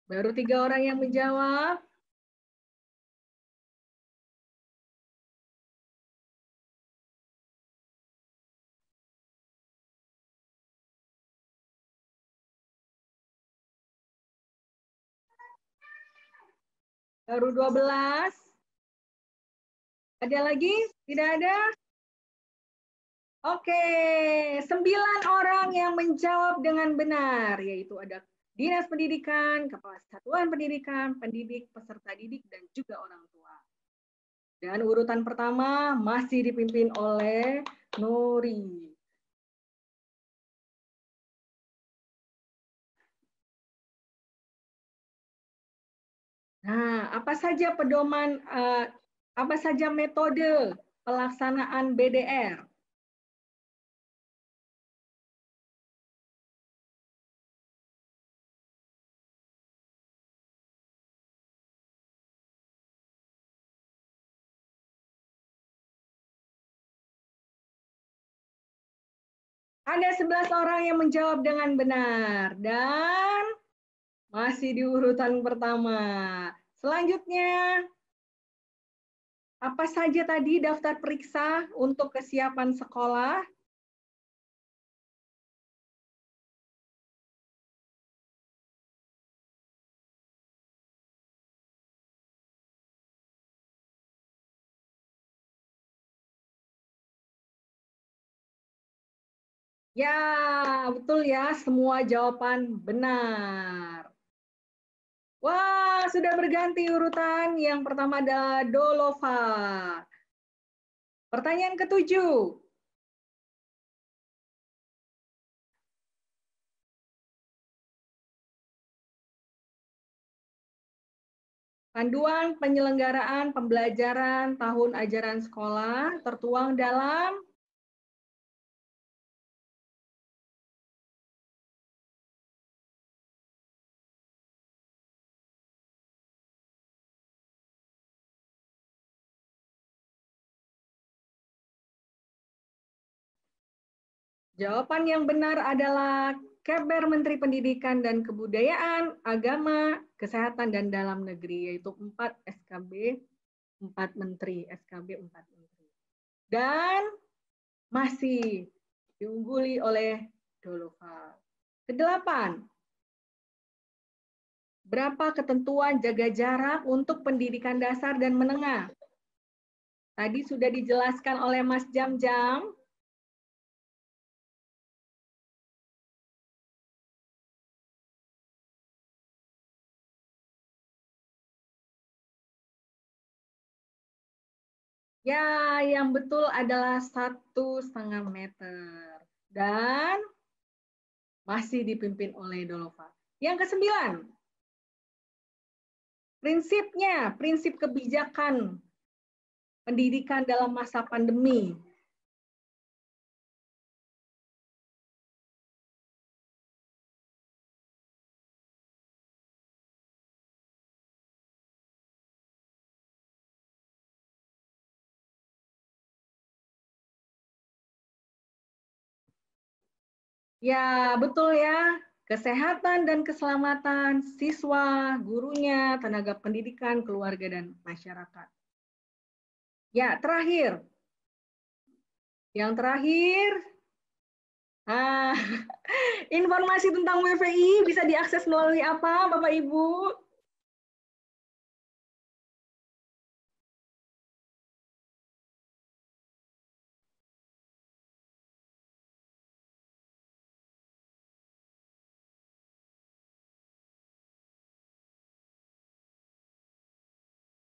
Baru 3 orang yang menjawab. Baru 12. Ada lagi? Tidak ada? Oke, 9 orang yang menjawab dengan benar, yaitu ada Dinas Pendidikan, Kepala Satuan Pendidikan, pendidik, peserta didik, dan juga orang tua. Dan urutan pertama masih dipimpin oleh Nori. Nah, apa saja pedoman, apa saja metode pelaksanaan BDR? Ada 11 orang yang menjawab dengan benar dan masih di urutan pertama. Selanjutnya, apa saja tadi daftar periksa untuk kesiapan sekolah? Ya, betul ya, semua jawaban benar. Wah, sudah berganti urutan. Yang pertama adalah Dolova. Pertanyaan ke-7. Panduan penyelenggaraan pembelajaran tahun ajaran sekolah tertuang dalam jawaban yang benar adalah Keber Menteri Pendidikan dan Kebudayaan, Agama, Kesehatan, dan Dalam Negeri, yaitu 4 SKB 4 menteri, SKB 4 menteri. Dan masih diungguli oleh Dolova. Kedelapan, berapa ketentuan jaga jarak untuk pendidikan dasar dan menengah? Tadi sudah dijelaskan oleh Mas Jam-Jam. Ya, yang betul adalah 1,5 meter. Dan masih dipimpin oleh Dolova. Yang ke-9, prinsipnya, prinsip kebijakan pendidikan dalam masa pandemi. Ya, betul ya. Kesehatan dan keselamatan siswa, gurunya, tenaga pendidikan, keluarga, dan masyarakat. Ya, terakhir. Yang terakhir, informasi tentang WVI bisa diakses melalui apa, Bapak Ibu?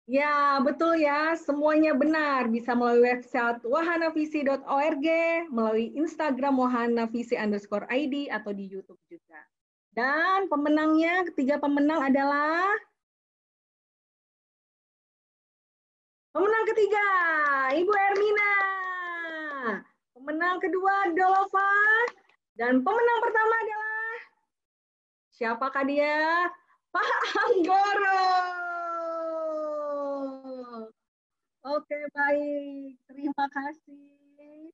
Ya, betul ya. Semuanya benar. Bisa melalui website wahanavisi.org, melalui Instagram wahanavisi_id, atau di YouTube juga. Dan pemenangnya, ketiga pemenang adalah pemenang ketiga, Ibu Ermina. Pemenang kedua, Dolova. Dan pemenang pertama adalah, siapakah dia? Pak Anggoro. Oke, baik. Terima kasih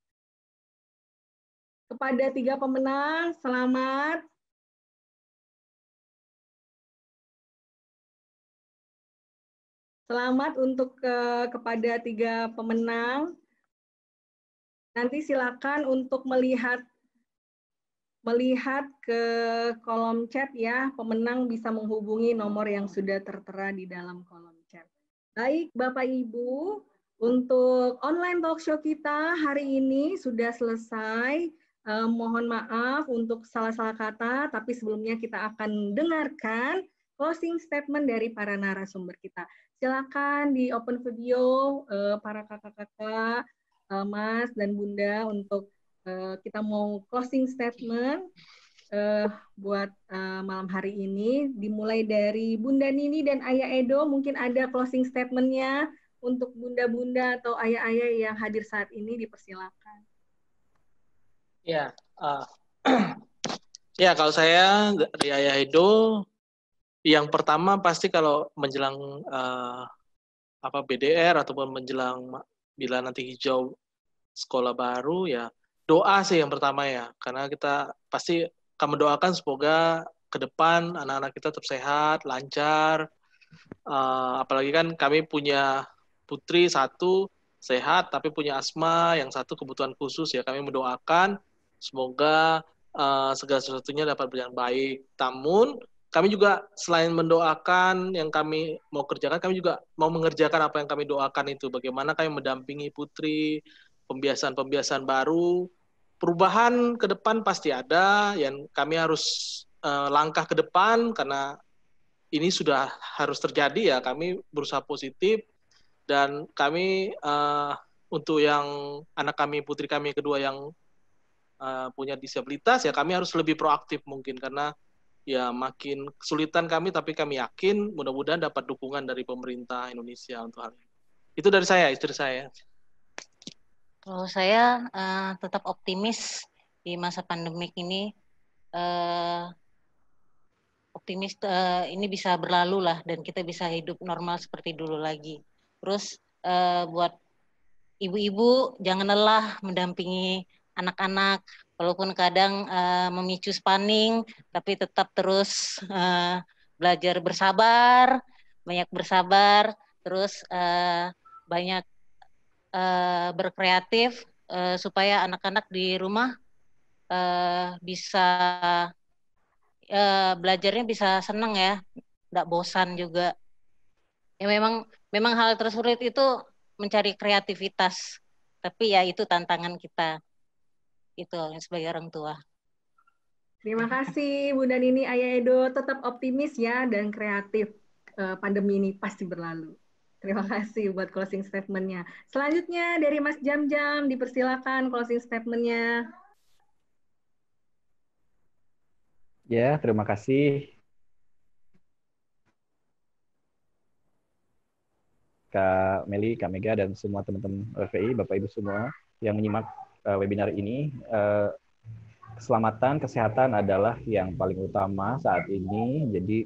kepada 3 pemenang. Selamat. Selamat untuk kepada 3 pemenang. Nanti silakan untuk melihat ke kolom chat ya. Pemenang bisa menghubungi nomor yang sudah tertera di dalam kolom chat. Baik, Bapak Ibu, untuk online talk show kita hari ini sudah selesai. Mohon maaf untuk salah-salah kata, tapi sebelumnya kita akan dengarkan closing statement dari para narasumber kita. Silakan di open video para kakak-kakak, Mas dan Bunda, untuk kita mau closing statement buat malam hari ini. Dimulai dari Bunda Nini dan Ayah Edo, mungkin ada closing statement-nya untuk bunda-bunda atau ayah-ayah yang hadir saat ini, dipersilakan.
Ya, ya kalau saya dari Ayah Edo, yang pertama pasti kalau menjelang BDR ataupun menjelang bila nanti hijau sekolah baru, ya doa sih yang pertama ya, karena kita pasti akan mendoakan semoga ke depan anak-anak kita tetap sehat, lancar. Apalagi kan kami punya putri satu sehat tapi punya asma, yang satu kebutuhan khusus ya. Kami mendoakan semoga segala sesuatunya dapat berjalan baik. Namun kami juga selain mendoakan yang kami mau kerjakan, kami juga mau mengerjakan apa yang kami doakan itu. Bagaimana kami mendampingi putri, pembiasaan-pembiasaan baru, perubahan ke depan pasti ada, yang kami harus langkah ke depan karena ini sudah harus terjadi ya. Kami berusaha positif dan kami untuk yang anak kami, putri kami kedua yang punya disabilitas ya, kami harus lebih proaktif mungkin karena ya makin kesulitan kami, tapi kami yakin mudah-mudahan dapat dukungan dari pemerintah Indonesia untuk hal ini. Itu dari saya, istri saya.
Kalau saya tetap optimis di masa pandemik ini, optimis ini bisa berlalu lah dan kita bisa hidup normal seperti dulu lagi. Terus buat ibu-ibu jangan lelah mendampingi anak-anak, walaupun kadang memicu stunting, tapi tetap terus belajar bersabar, banyak bersabar, terus banyak berkreatif supaya anak-anak di rumah bisa belajarnya bisa senang ya, nggak bosan juga. Ya memang hal tersulit itu mencari kreativitas, tapi ya itu tantangan kita itu sebagai orang tua.
Terima kasih Bunda Nini, Ayah Edo, tetap optimis ya dan kreatif. Pandemi ini pasti berlalu. Terima kasih buat closing statement-nya. Selanjutnya dari Mas Jam-Jam, dipersilakan closing statement-nya.
Ya, terima kasih Kak Meli, Kak Mega, dan semua teman-teman LVI, Bapak Ibu semua yang menyimak webinar ini. Keselamatan, kesehatan adalah yang paling utama saat ini. Jadi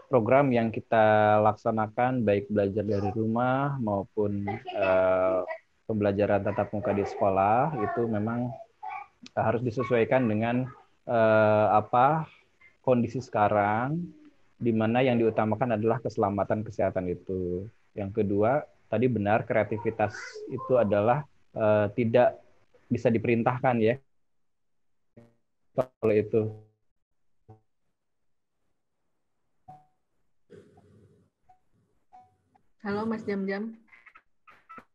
program yang kita laksanakan, baik belajar dari rumah maupun pembelajaran tatap muka di sekolah, itu memang harus disesuaikan dengan kondisi sekarang, di mana yang diutamakan adalah keselamatan kesehatan itu. Yang kedua, tadi benar kreativitas itu adalah tidak bisa diperintahkan ya. Kalau itu
Halo Mas Jam-Jam.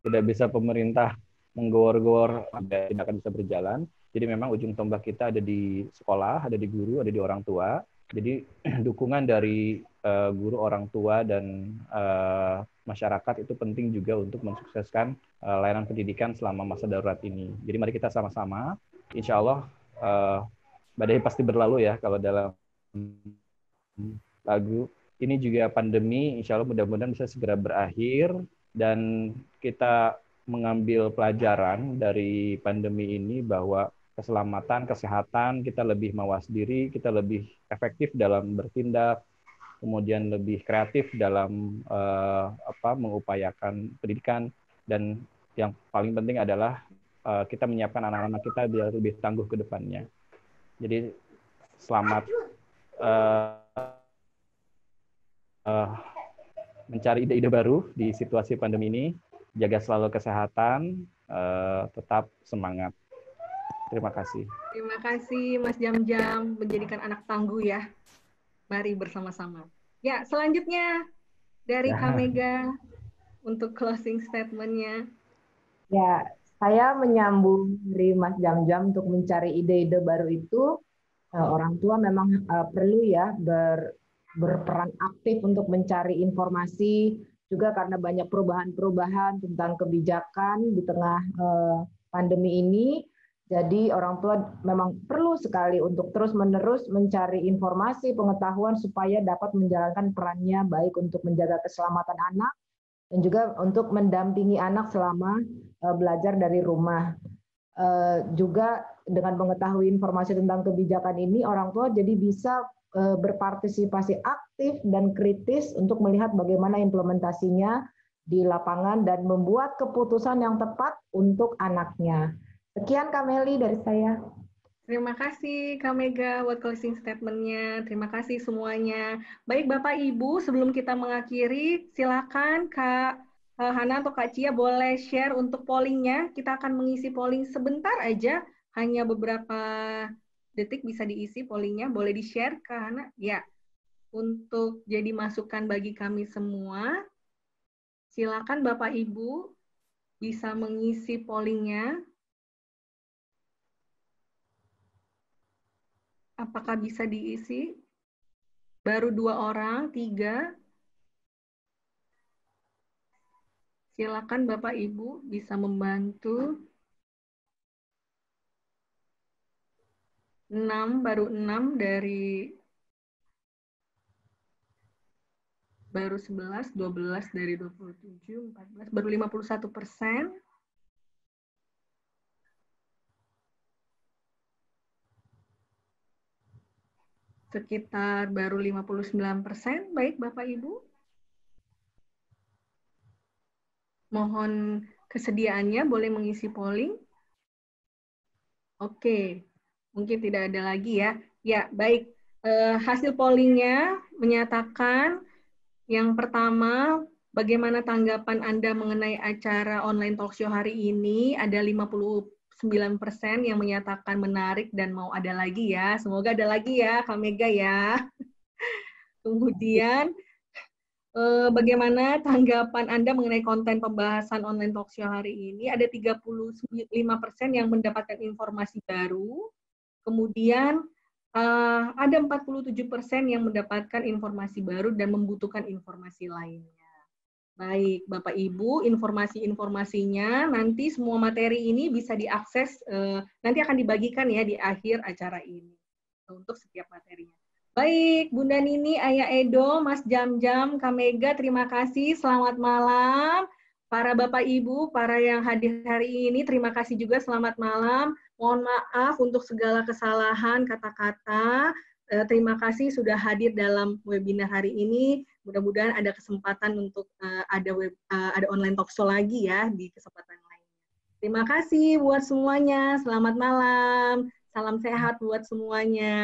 tidak bisa pemerintah menggor-gor, tidak akan bisa berjalan. Jadi memang ujung tombak kita ada di sekolah, ada di guru, ada di orang tua. Jadi dukungan dari guru, orang tua, dan masyarakat itu penting juga untuk mensukseskan layanan pendidikan selama masa darurat ini. Jadi mari kita sama-sama, insya Allah badai pasti berlalu ya kalau dalam lagu. Ini juga pandemi, insya Allah mudah-mudahan bisa segera berakhir dan kita mengambil pelajaran dari pandemi ini bahwa keselamatan, kesehatan, kita lebih mawas diri, kita lebih efektif dalam bertindak, kemudian lebih kreatif dalam mengupayakan pendidikan, dan yang paling penting adalah kita menyiapkan anak-anak kita biar lebih tangguh ke depannya. Jadi selamat mencari ide-ide baru di situasi pandemi ini, jaga selalu kesehatan, tetap semangat. Terima kasih.
Terima kasih Mas Jam-Jam, menjadikan anak tangguh ya. Mari bersama-sama. Ya, selanjutnya dari Kak Mega untuk closing statement-nya.
Ya, saya menyambung dari Mas Jam-Jam untuk mencari ide-ide baru itu, orang tua memang perlu ya berperan aktif untuk mencari informasi, juga karena banyak perubahan-perubahan tentang kebijakan di tengah pandemi ini. Jadi orang tua memang perlu sekali untuk terus-menerus mencari informasi, pengetahuan supaya dapat menjalankan perannya baik untuk menjaga keselamatan anak dan juga untuk mendampingi anak selama belajar dari rumah. Juga dengan mengetahui informasi tentang kebijakan ini, orang tua jadi bisa berpartisipasi aktif dan kritis untuk melihat bagaimana implementasinya di lapangan dan membuat keputusan yang tepat untuk anaknya. Sekian Kak Meli dari saya.
Terima kasih Kak Mega buat closing statement-nya. Terima kasih semuanya. Baik Bapak Ibu, sebelum kita mengakhiri, silakan Kak Hana atau Kak Cia boleh share untuk pollingnya. Kita akan mengisi polling sebentar aja, hanya beberapa detik bisa diisi pollingnya. Boleh di-share Kak Hana? Ya, untuk jadi masukan bagi kami semua, silakan Bapak Ibu bisa mengisi pollingnya. Apakah bisa diisi? Baru 2 orang, 3. Silakan Bapak Ibu bisa membantu. 6, baru 6 dari baru 11, 12 dari 27, 14, baru 51%. Sekitar baru 59%. Baik Bapak Ibu. Mohon kesediaannya boleh mengisi polling. Oke, mungkin tidak ada lagi ya. Ya, baik. Hasil pollingnya menyatakan yang pertama Bagaimana tanggapan Anda mengenai acara online talk show hari ini? Ada 59% yang menyatakan menarik dan mau ada lagi ya. Semoga ada lagi ya, Kak Mega ya. Kemudian, bagaimana tanggapan Anda mengenai konten pembahasan online talk show hari ini? Ada 35% yang mendapatkan informasi baru. Kemudian, ada 47% yang mendapatkan informasi baru dan membutuhkan informasi lainnya. Baik, Bapak Ibu, informasi-informasinya nanti semua materi ini bisa diakses, nanti akan dibagikan ya di akhir acara ini untuk setiap materinya. Baik, Bunda Nini, Ayah Edo, Mas Jam-Jam, Kak Mega, terima kasih. Selamat malam. Para Bapak Ibu, para yang hadir hari ini, terima kasih juga. Selamat malam. Mohon maaf untuk segala kesalahan kata-kata. Terima kasih sudah hadir dalam webinar hari ini. Mudah-mudahan ada kesempatan untuk ada online talk show lagi ya di kesempatan lainnya. Terima kasih buat semuanya. Selamat malam. Salam sehat buat semuanya.